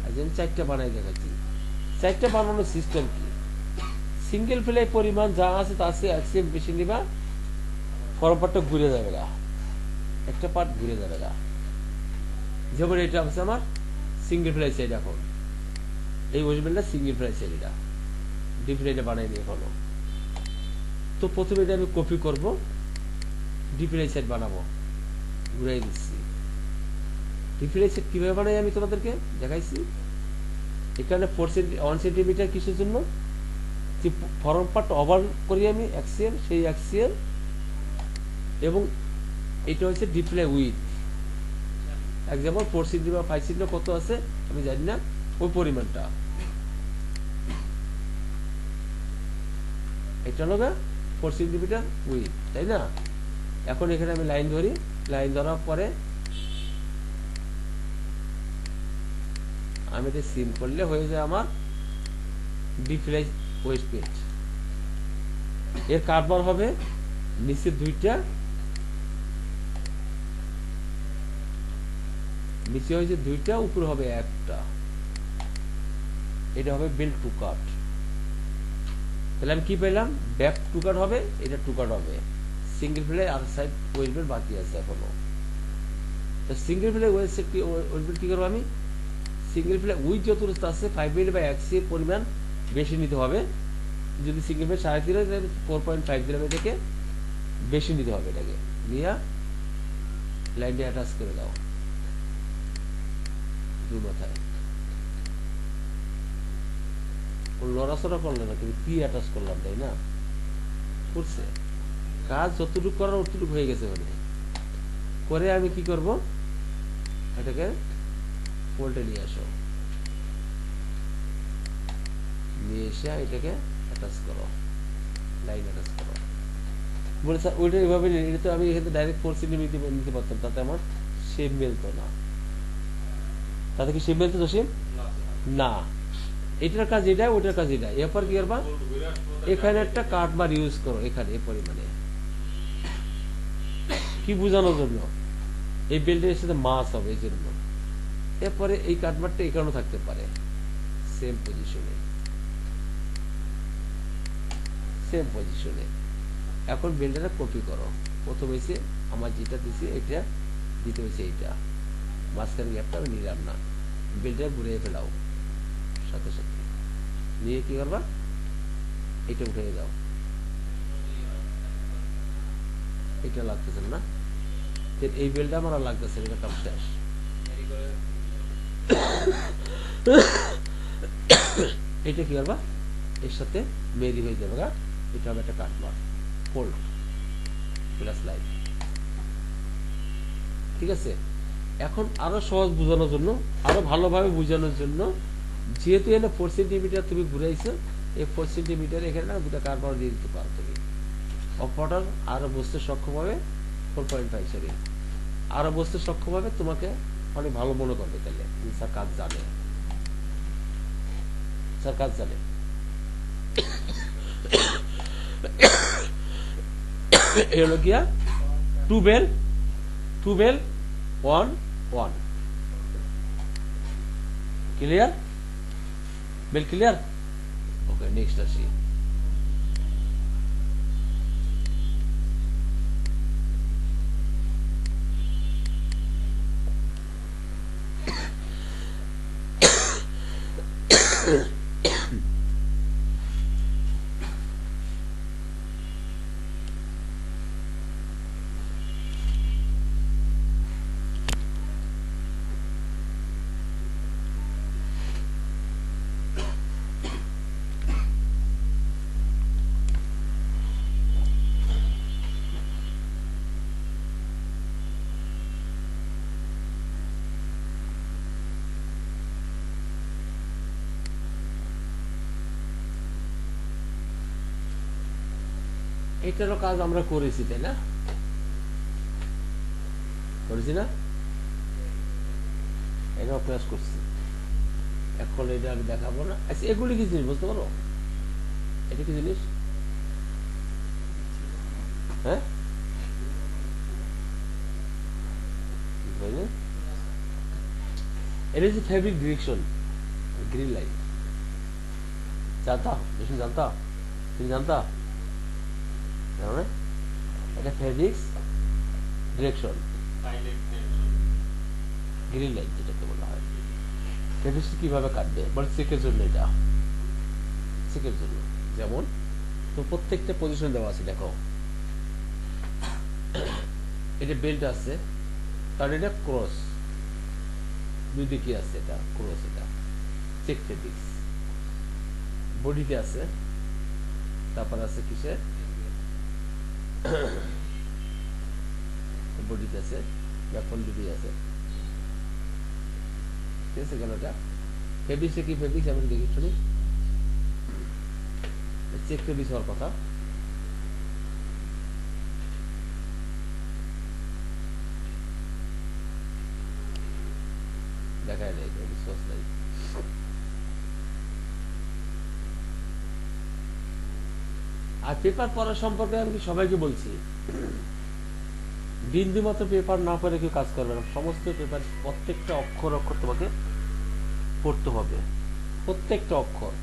Speaker 1: আজ আমি 4টা বানাই দেখাচ্ছি। 4টা বানানোর সিস্টেম কি? সিঙ্গেল ফ্লাই পরিমাণ যা আছে তার চেয়ে 1 সেম বেশি নিবা, ফরম পার্টটা ঘুরে যাবে গা, একটা পার্ট ঘুরে যাবে গা। যেমন এটা আছে আমার সিঙ্গেল ফ্লাই সাইড, এখন এই ওয়েস্ট বেল্টটা সিঙ্গেল ফ্লাই সাইড, এটা ডিপ ফ্লাইটা বানাই নিয়ে হলো। তো প্রথমে এটা আমি কপি করবো, ডিপ ফ্লাই সাইড বানাবো, ঘুরাই দিচ্ছি। ডিপ ফ্লাই সাইড কিভাবে বানাই আমি তোমাদেরকে দেখাইছি। এখানে 1 সেন্টিমিটার কিসের জন্য? যে ফরম পার্ট ওভার করি আমি অ্যাক্সিয়াল, সেই অ্যাক্সিয়াল, এবং এটা হচ্ছে deep fly with. Example 4 centi বা 5 সেন্টি কত আছে আমি জানি না, ওই পরিমাণটা এটা হলো 4 সেন্টিমিটার উইথ, তাই না? এখন এখানে আমি লাইন ধরি, লাইন ধরার পরে আমি এটা সিম করলে হয়ে যায় আমার ডিপ ফ্লাই ওয়েস্ট বেল্ট। এর কাটবার হবে নিচে 2টা, নিচে হয়েছে 2টা, উপরে হবে 1টা। এটা হবে বেল্ট টু কাট। তাহলে আমি কি পেলাম? ব্যাক টু কাট হবে, এটা টু কাট হবে। সিঙ্গেল ফ্লাই আর সাইড ওয়েস্ট বেল্ট বাকি আছে এখনো। তো সিঙ্গেল ফ্লাই ওয়েস্ট বেল্ট কি করবো আমি? সিঙ্গেল ফ্লাই উইথ যত আছে 5 মিলি বা 1 সি পরিমাণ বেশি নিতে হবে। যদি সিঙ্গেল ফ্লাই 3.5 হয় তাহলে 4.5 দিলাম, এটাকে বেশি নিতে হবে। এটাকে নিয়ে লাইনটা অ্যাটাচ করে দাও দুই মাথায়। লড়াচড়া করলে না, কিন্তু কি অ্যাটাচ করলাম, তাই না? করছে কাজ, যতটুকু করার অতটুকু হয়ে গেছে। মানে করে আমি কি করব? এটাকে পোল্টে নিয়ে আসো, নিয়ে এসে এটাকে অ্যাটাচ করো, লাইন অ্যাটাচ করো। বলে স্যার ওইটা এভাবে এটা তো আমি এখানে ডাইরেক্ট 4 সেন্টিমিটার নিতে পারতাম, তাতে আমার শেপ মেলতো না। তাতে কি শেপ মেলতো? শেপ না, এটার কাজ এটা, ওইটার কাজ এটা। এরপর কি করবা? এখানে একটা কাটবার ইউজ করো, এখানে এই পরিমাণে। কি বোঝানোর জন্য? এই বেল্টের সাথে মাছ হবে এই জন্য। এরপরে এই কাটবারটা এখানেও থাকতে পারে, সেম পজিশনে, সেম পজিশনে। এখন বেল্টটা কপি করো। প্রথম হয়েছে আমার যেটা দিছি এটা, দ্বিতীয় হয়েছে এইটা, মাঝখানে গ্যাপটা আমি নিলাম না। বেল্টটা ঘুরিয়ে ফেলাও সাথে সাথে, নিয়ে কি করবা? এটা উঠে দাও, এটা লাগতেছে না, এই বেলটা আমার লাগতেছে, এটা কাম শেষ। এটা কি করবা, এর সাথে মেরি হয়ে যাবে, এটা হবে একটা কাটমার ফোল্ড প্লাস লাইন। ঠিক আছে, এখন আরো সহজ বোঝানোর জন্য, আরো ভালোভাবে বোঝানোর জন্য, যেহেতু এখানে 4 সেন্টিমিটার তুমি ঘুরাইছো, এই 4 সেন্টিমিটার এখানে না দুটা কারবার দিয়ে দিতে পারো তুমি। অপারেটর আরো বুঝতে সক্ষম হবে 4.5, সরি আরো বুঝতে সক্ষম হবে, তোমাকে অনেক ভালো মনে করবে, তাহলে স্যার কাজ জানে, স্যার কাজ জানে। এই হলো গিয়া 2 বেল 1 1, ক্লিয়ার? বেল ক্লিয়ার? ওকে, নেক্সট আসি। এটারও কাজ আমরা করেছি, তাই না? করেছি না? এটাও ক্লাস করছি, এখন এটা আমি দেখাবো না। আচ্ছা, এগুলি কি জিনিস বুঝতে পারো? এটা কি জিনিস? হ্যাঁ, এটা হচ্ছে ফেব্রিক ডিরেকশন, গ্রিন লাইট। জানতা বেশি জানতা, তুমি জানতা? জানো না? এটা ফেব্রিক্স ডিরেকশন, গ্রিন লাইট যেটাকে বলা হয়। ফেব্রিক্স কিভাবে কাটবে মানে চেকের জন্য, এটা চেকের জন্য। যেমন তো প্রত্যেকটা পজিশন দেওয়া আছে, দেখো এটা বেল্ট আছে, কারণ এটা ক্রস, দুই দিকে আছে, এটা ক্রস, এটা চেক ফেব্রিক্স। বডিতে আছে, তারপর আছে কিসে, বডিতে আছে, ব্যাকন ডিবি আছে, ঠিক আছে। কেন এটা ফেব্রিক্সে কি ফেব্রিক্স আমি দেখি শুনি, চেক ফেব্রিক্স হওয়ার কথা। দেখায় নেই, বিশ্বাস নেই। আর পেপার পড়া সম্পর্কে আমি সবাইকে বলছি, বিন্দু মতো পেপার না পড়ে কেউ কাজ করবে না। সমস্ত পেপার প্রত্যেকটা অক্ষর অক্ষর তোমাকে পড়তে হবে, প্রত্যেকটা অক্ষর।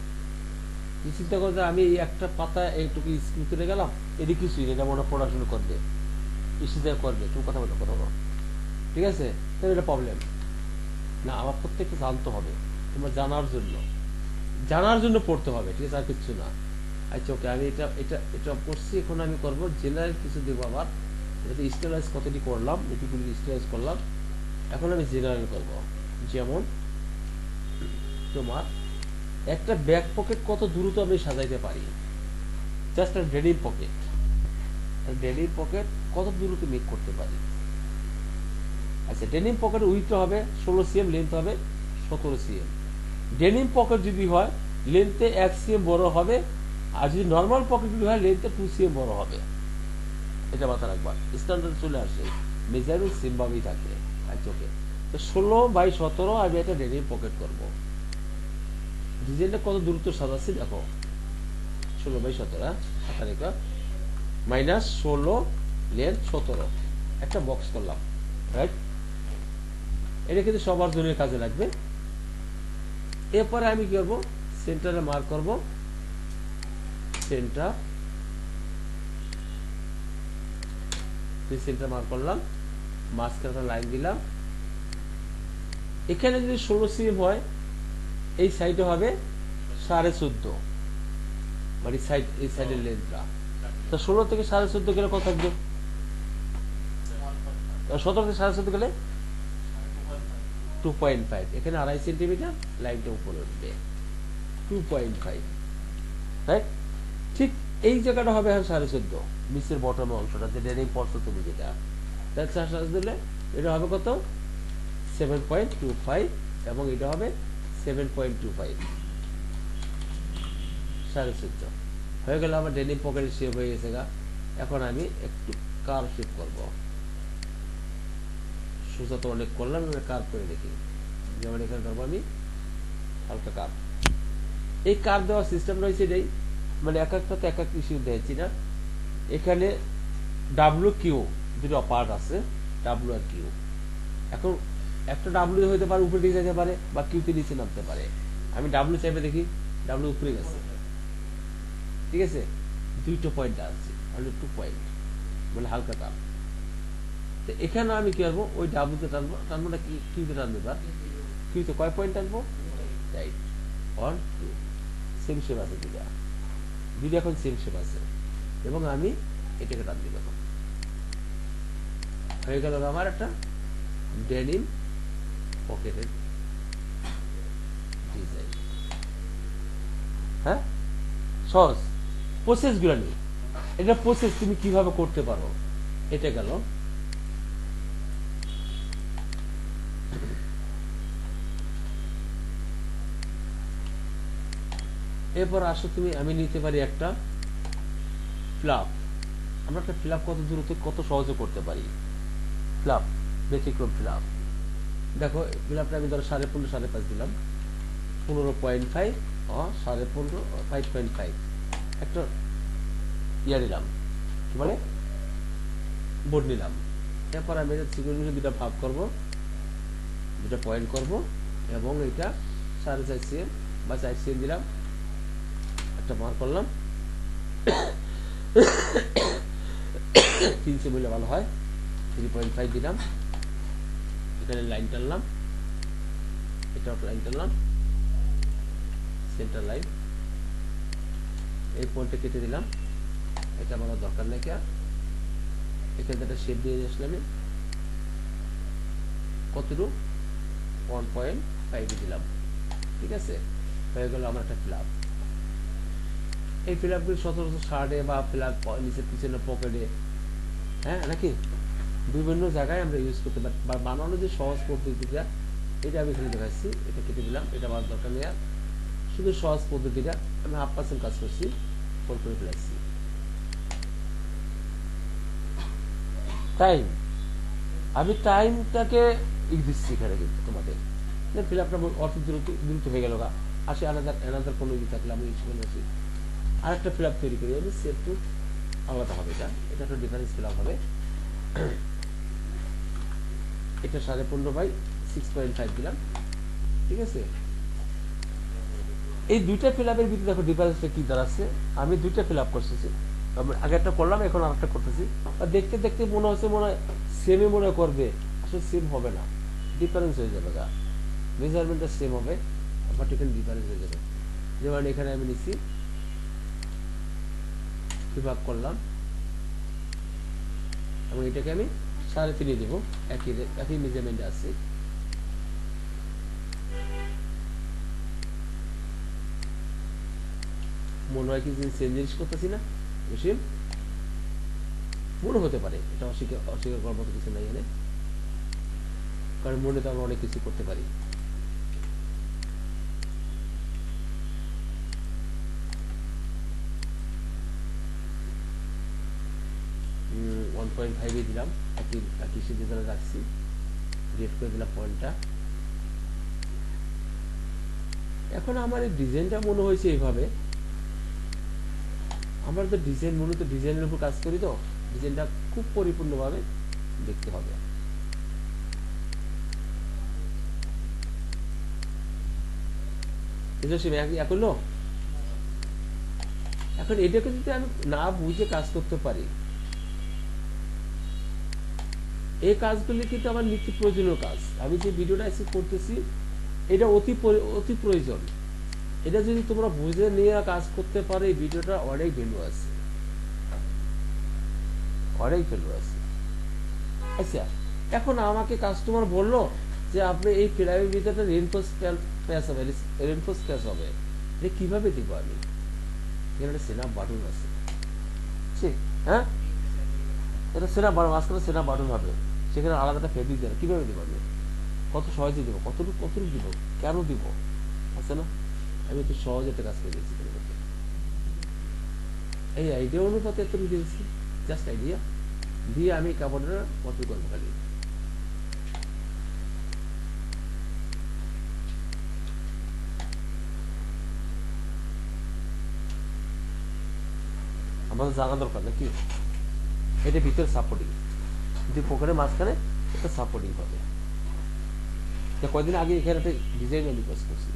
Speaker 1: চিন্তা করো যে আমি এই একটা পাতা এইটুকু স্ক্রিন করে গেলাম, এদিকে কিছুই এটা মনে পড়াশোনা করবে, ইস্যুতে করবে, তুমি কথা বলো, কথা বলো, ঠিক আছে? তাহলে এটা প্রবলেম না, আমার প্রত্যেকটা জানতে হবে, তোমার জানার জন্য পড়তে হবে, ঠিক আছে? আর কিছু না। আচ্ছা, ওকে, আমি এটা এটা এটা পড়ছি, এখন আমি করবো জেনারেল কিছু দেবো আবার। এটা স্টেলাইজ কতটি করলাম, এটুকুলি স্টেলাইজ করলাম, এখন আমি জেনারেল করব। যেমন তোমার একটা ব্যাক পকেট কত দ্রুত আমি সাজাইতে পারি, just denim pocket, denim pocket কত দ্রুত মেক করতে পারি। আচ্ছা, ডেনিম পকেট উইথ হবে 16 cm, লেন্থ হবে 17 cm। ডেনিম পকেট যদি হয় লেন্থে 1 cm বড় হবে, আর যদি নর্মাল পকেট যদি হয় লেন্থে 2 cm বড় হবে। এটা মাথা রাখবা, স্ট্যান্ডার্ড চলে আসে, মেজারমেন্ট সেম ভাবেই থাকে। আচ্ছা, ওকে, তো 16/17 আমি একটা ডেনিম পকেট করব। ডিজাইনটা কত দ্রুত সাজাচ্ছি দেখো, 16/17 মাইনাস 16 লেন্থ 17, একটা বক্স করলাম, রাইট? এটা কিন্তু সবার জন্য কাজে লাগবে। এরপরে আমি কি করবো, সেন্টারে মার্ক করব, সেন্টার মার্ক করলাম, মাঝখানে লাইন দিলাম। এখানে যদি 16 cm হয়, এই সাইডে হবে 14.5, মানে সাইড এই সাইডের লেন্থটা। তো 16 থেকে 14.5 গেলে কত থাকবে? 17 থেকে 14.5 গেলে 2.5। এখানে 2.5 সেন্টিমিটার লাইনটা উপরে উঠবে 2.5, রাইট? ঠিক এই জায়গাটা হবে এখন 14.5, নিচের বটমের অংশটা যেটা নেই পড়ছো তুমি, যেটা তার 4 দিলে এটা হবে কত? 7.25, এবং এটা হবে 7.25, 14.5 হয়ে গেল। আমার ডেনিম পকেট শেপ হয়ে গেছে গা। এখন আমি একটু কার্ভ শেপ করব। সোজা তো অনেক করলাম, কার্ভ করে দেখি। যেমন এখানে করবো আমি হালকা কার্ভ। এই কার্ভ দেওয়ার সিস্টেম রয়েছে এটাই, মানে এক একটাতে এক এক ইস্যু দিয়েছি না। এখানে ডাব্লিউ কিউ দুটো পার্ট আছে, ডাব্লিউ আর কিউ। এখন একটা ডাব্লিউ হইতে পারে উপরে দিকে যেতে পারে, বা কিউতে নিচে নামতে পারে। আমি ডাব্লিউ চাইবে দেখি, ডাব্লিউ উপরে গেছে, ঠিক আছে। 2টো পয়েন্ট আছে, 2 পয়েন্ট, মানে হালকা টান। তো এখানে আমি কি করবো? ওই ডাব্লিউতে টানবো, টানবো না কিউতে টানবো। এবার কিউতে কয় পয়েন্ট টানবো? রাইট, 1 2, সেম শেপ আছে দুইটা, এখন সেম শেপ আছে, এবং আমি এটাকে টান দিব। হয়ে গেল আমার একটা ডেনিম পকেটের ডিজাইন। হ্যাঁ, সহজ প্রসেস গুলো নেই। এটা প্রসেস তুমি কিভাবে করতে পারো, এটা গেল। এরপর আসো তুমি, আমি নিতে পারি একটা ফ্লাপ। আমরা একটা ফ্লাপ কত দ্রুত কত সহজে করতে পারি। ফ্লাপ, ব্যতিক্রম ফ্লাপ। দেখো ফ্লাপটা আমি ধরো 15.5 5.5 দিলাম, 15.5 15.5 5.5 একটা ইয়া নিলাম, কি বলে, বোর্ড নিলাম। এরপর আমি সিকুয়েন্সে দুটা ভাগ করব, দুটা পয়েন্ট করব, এবং এটা 4.5 cm বা 4 cm দিলাম, একটা মার্ক করলাম। 3 cm বলে ভালো হয়, 3.5 দিলাম। এখানে লাইন টানলাম, এটা লাইন টানলাম, সেন্টার লাইন। এই পয়েন্টটা কেটে দিলাম, এটা আমার দরকার নেই। এখানে একটা শেপ দিয়ে আসলাম, কতটুকু? 1.5 দিলাম, ঠিক আছে। হয়ে গেল আমার একটা ফ্ল্যাপ। এই ফ্ল্যাপগুলি সচরাচর শার্টে বা ফ্ল্যাপ নিচে পিছনে পকেটে, হ্যাঁ নাকি বিভিন্ন জায়গায় আমরা ইউজ করতে পারি। বা বানানো যে সহজ পদ্ধতিটা, এটা আমি এখানে দেখাচ্ছি। এটা কেটে দিলাম, এটা আমার দরকার নেই। শুধু সহজ পদ্ধতিটা আমি 1/2% কাজ করছি, ফোন করে ফেলাচ্ছি। টাইম, আমি টাইমটাকে দিচ্ছি এখানে, কিন্তু তোমাদের ফিল-আপটা অত দ্রুত হয়ে গেল গা। আসে আনাদার কোনো ই থাকলে আমি সেখানে আসি, আরেকটা ফিল-আপ তৈরি করি। আমি সেভ টু আলাদা হবে, এটা একটা ডিফারেন্স ফিল-আপ হবে। এটা 15.5 দিলাম, ঠিক আছে। এই দুইটা ফিল-আপের ভিতরে দেখো ডিফারেন্সটা কি দাঁড়াচ্ছে। আমি দুইটা ফিল-আপ করতেছি, আগে একটা করলাম, এখন আরেকটা করতেছি। আর দেখতে দেখতে মনে হচ্ছে মনে হয় সেমই মনে করবে, আসলে সেম হবে না, ডিফারেন্স হয়ে যাবে গা। মেজারমেন্টটা সেম হবে, বাট এখানে ডিফারেন্স হয়ে যাবে। যেমন এখানে আমি নিচ্ছি, বিভাগ করলাম, এবং এটাকে আমি 3.5 দেবো, একই মেজারমেন্টে আছে। মনে হয় কি সেম জিনিস করতেছি না, বেশি মনে হতে পারে। এটা অস্বীকার করার মতো কিছু নাই এখানে, কারণ মনে তো আমরা অনেক কিছু করতে পারি। 1.5 দিলাম, একই সিদ্ধি ধরে রাখছি, রেড করে দিলাম পয়েন্টটা। এখন আমার এই ডিজাইনটা মনে হয়েছে এইভাবে। আমার তো ডিজাইন, মূলত ডিজাইনের উপর কাজ করি, তো ডিজাইনটা খুব পরিপূর্ণভাবে দেখতে হবে। এখন এটাকে যদি আমি না বুঝে কাজ করতে পারি, এই কাজগুলি কিন্তু আমার নিত্য প্রয়োজনীয় কাজ। আমি যে ভিডিওটা করতেছি, এটা অতি প্রয়োজন। এটা যদি তোমরা বুঝে নিয়ে কাজ করতে পারো, এই ভিডিওটা অনেক ভ্যালু আছে, অনেক ভ্যালু আছে। আচ্ছা, এখন আমাকে কাস্টমার বললো যে আপনি এই ফ্লাইয়ের ভিতরে রেইনফোর্স প্যাচ হবে, রেইনফোর্স প্যাচ হবে, এটা কিভাবে দিব আমি? এখানে সেনা বাটন আছে, ঠিক, হ্যাঁ, এটা সেনা বাটন, মাঝখানে সেনা বাটন হবে, সেখানে আলাদা একটা ফেব্রিক দেবে, কিভাবে দেবো আমি? কত সহজে দেবো, কতটুকু দিব, কেন দিব, আছে না? আমি একটু সহজ একটা কাজ করে দিয়েছি, এই আইডিয়া অনুপাতে এতটুকু দিয়েছি, জাস্ট আইডিয়া দিয়ে আমি কাপড়টা কপি করবো খালি। আমাদের জানা দরকার নাকি, এটা ভিতরে সাপোর্টিং, দুই পকেটের মাঝখানে একটা সাপোর্টিং হবে। কয়েকদিন আগে এখানে একটা ডিজাইন আমি কাজ করছি,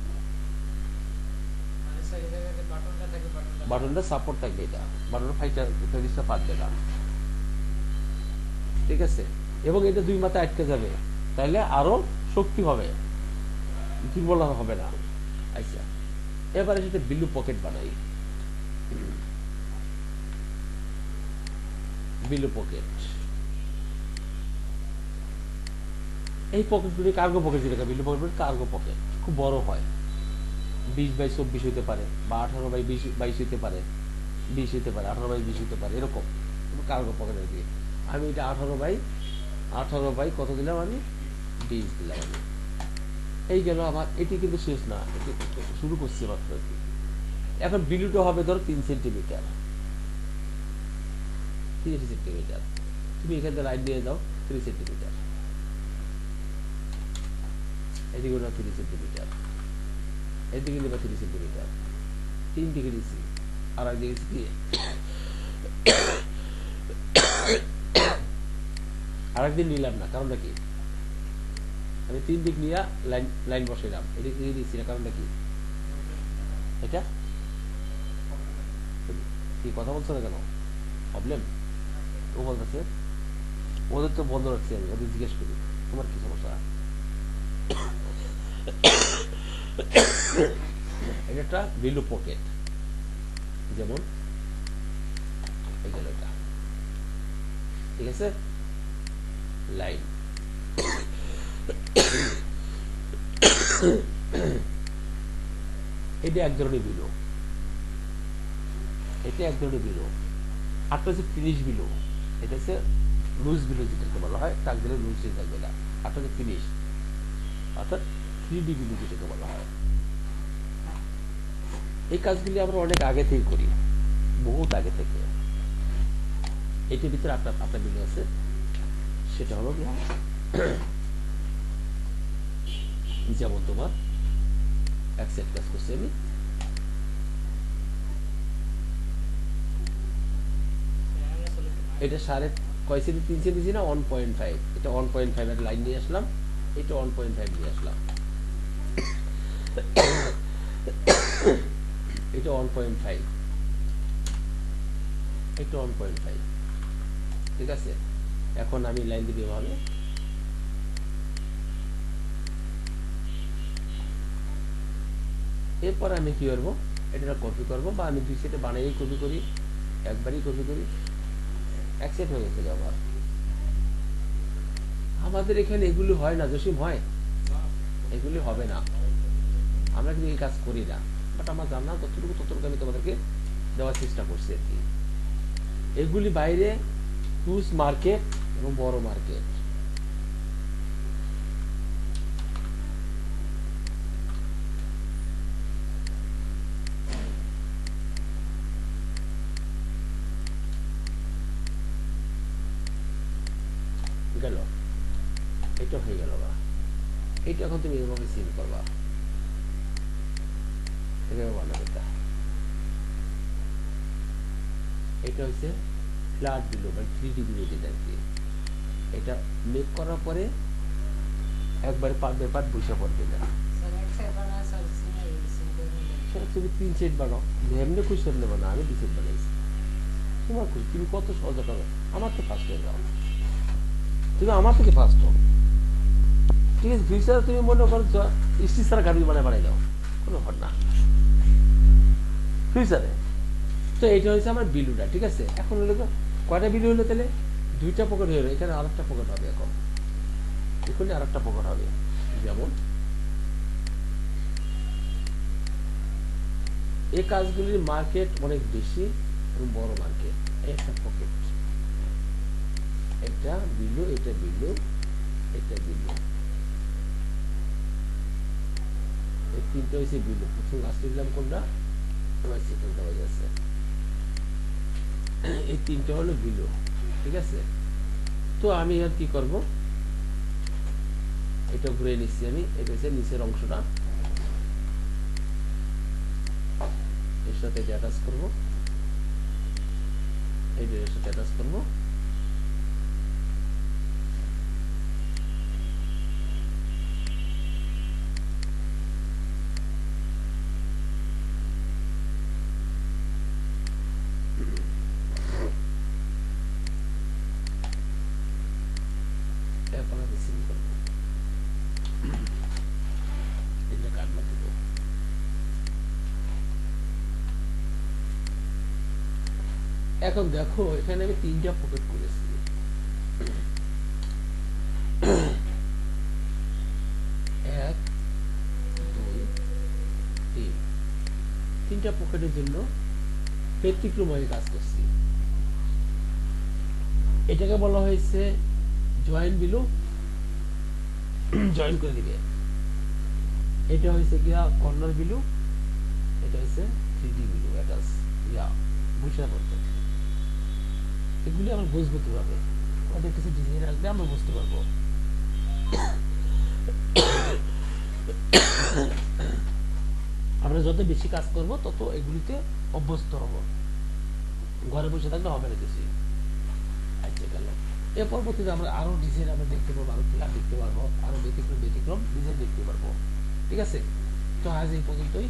Speaker 1: বাটনটা সাপোর্ট থাকবে, এটা বাটনটা ফাইটা পাতবে না, ঠিক আছে? এবং এটা দুই মাথা আটকে যাবে, তাইলে আরো শক্তি হবে, দুর্বল হবে না। আচ্ছা, এবারে সেটা বিলু পকেট বানাই, বিলু পকেট। এই পকেটগুলি কার্গো পকেট, যেটা বিলু পকেট কার্গো পকেট, খুব বড় হয়, 20x24 হইতে পারে, বা 18x22 হইতে পারে, 20 হইতে পারে, 18x20 হইতে পারে, এরকম কার্গো পকেট আর কি। আমি এটা 18x কত দিলাম, আমি 20 দিলাম আমি। এই গেল আমার, এটি কিন্তু শেষ না, এটি শুরু করছি মাত্র আর কি। এখন বিলুটা হবে ধরো 3 সেন্টিমিটার, 3 সেন্টিমিটার, তুমি এখান থেকে লাইন দিয়ে দাও 3 সেন্টিমিটার, এদিকে 3 সেন্টিমিটার, এদিকে নেবা 3 সেন্টিমিটার, 3 দিকে দিচ্ছি, আর একদিকে কি আর একদিন নিলাম না, কারণটা কি? আমি 3 দিক নিয়ে লাইন বসাইলাম, এদিকে দিচ্ছি না, কারণটা কি? এটা কি কথা বলছো না কেন? প্রবলেম ও বলতেছে, ওদের তো বন্ধ রাখছি আমি, ওদের জিজ্ঞেস করি তোমার কি সমস্যা। এটা একটা বিলু পকেট, যেমন এই গেল এটা, ঠিক আছে? লাইন, এটা এক ধরনের বিলো, এটা এক ধরনের বিলো। আরটা হচ্ছে ফিনিশ বিলো, এটা হচ্ছে লুজ বিলো, যেটাকে বলা হয়, টাক দিলে লুজ থাকবে না। আরটা হচ্ছে ফিনিশ, অর্থাৎ 3D বিলো যেটাকে বলা হয়। এই কাজগুলি আমরা অনেক আগে থেকে করি, বহুত আগে থেকে। এটির ভিতরে আপনার বিলো আছে, সেটা হলো যেমন তোমার এক সেট কাজ করছি আমি, এটা সাড়ে কয় সেন্টি, 3 সেন্টি না 1.5, এটা 1.5 এর লাইন নিয়ে আসলাম, এটা 1.5 নিয়ে আসলাম, এটা 1.5, এটা 1.5, ঠিক আছে? এখন আমি লাইন দিব এভাবে, এরপর আমি কি করবো, এটা কপি করবো, বা আমি 2 সেটে বানাই কপি করি, একবারই কপি করি, এক সেট হয়ে গেছে আবার। আমাদের এখানে এগুলি হয় না, জসিম, হয়? এগুলি হবে না, আমরা কিন্তু এই কাজ করি না, বাট আমার জানা ততটুকু আমি তোমাদেরকে দেওয়ার চেষ্টা করছি আর কি। এগুলি বাইরে হিউজ মার্কেট এবং বড় মার্কেট, গেল, এটা হয়ে গেল না, এটা এখন তুমি এভাবে সিল করবা, এভাবে বানাবে। এটা হচ্ছে ফ্ল্যাট বিলো বা 3D বিলো যেটা আর কি। এটা মেক করার পরে একবারে পার্ট বসে পড়বে না, সেটা তুমি 3 সেট বানাও, এমনি খুশি এমনি বানাও, আমি 2 সেট বানাইছি, তোমার খুশি, তুমি কত সহজে করো, আমার তো ফার্স্ট হয়ে যাও, তুমি আমার থেকে ফার্স্ট হও, ঠিক আছে? ফিউচারে তুমি মনে করো স্টিচার গাড়ি বানাই দাও, কোনো ব্যাপার না। ফিউচারে। তো এইটা হচ্ছে আমার বিলুটা, ঠিক আছে। এখন হলো কয়টা বিলু হলো তাহলে? দুইটা পকেট হলো, এখানে আরেকটা পকেট হবে। এখন এখানে আরেকটা পকেট হবে, যেমন এই কাজগুলির মার্কেট অনেক বেশি এবং বড় মার্কেট। একটা পকেট, এটা বিলু, এটা বিলু, এটা বিলু, এই তিনটা হয়েছে বিলু। প্রথম লাস্টে দিলাম কোনটা? আমার সেকেন্ডটা হয়ে যাচ্ছে। এই তিনটা হলো বিলু, ঠিক আছে। তো আমি আর কি করব, এটা ঘুরে নিচ্ছি আমি। এটা হচ্ছে নিচের অংশটা, এর সাথে অ্যাটাচ করব, এর সাথে অ্যাটাচ করব। এখন আমি সিল করব, এটা কাটবা দেব। এখন দেখো এখানে আমি তিনটা পকেট করেছি। এক, দুই, তিন, তিনটা পকেটের জন্য ব্যতিক্রমভাবে কাজ করছি। এটাকে বলা হয়েছে জয়েন বিলু, জয়েন করে দিবে। এটা হয়েছে কি কর্নার বিলু, এটা হচ্ছে 3D বিলু অ্যাটাচ। ইয়া বুঝতে পারতো, এগুলি আমরা বুঝবো কিভাবে? আমাদের কিছু ডিজাইন আসবে, আমরা বুঝতে পারবো। আমরা যত বেশি কাজ করব তত এগুলিতে অভ্যস্ত হব, ঘরে বসে থাকলে হবে না কিছুই। আচ্ছা গেল। এর পরবর্তীতে আমরা আরো ডিজাইন আমরা দেখতে পারবো, আরো ক্লাস দেখতে পারবো, আরো ব্যতিক্রম ব্যতিক্রম ডিজাইন দেখতে পারবো, ঠিক আছে। তো আজ এই পর্যন্তই।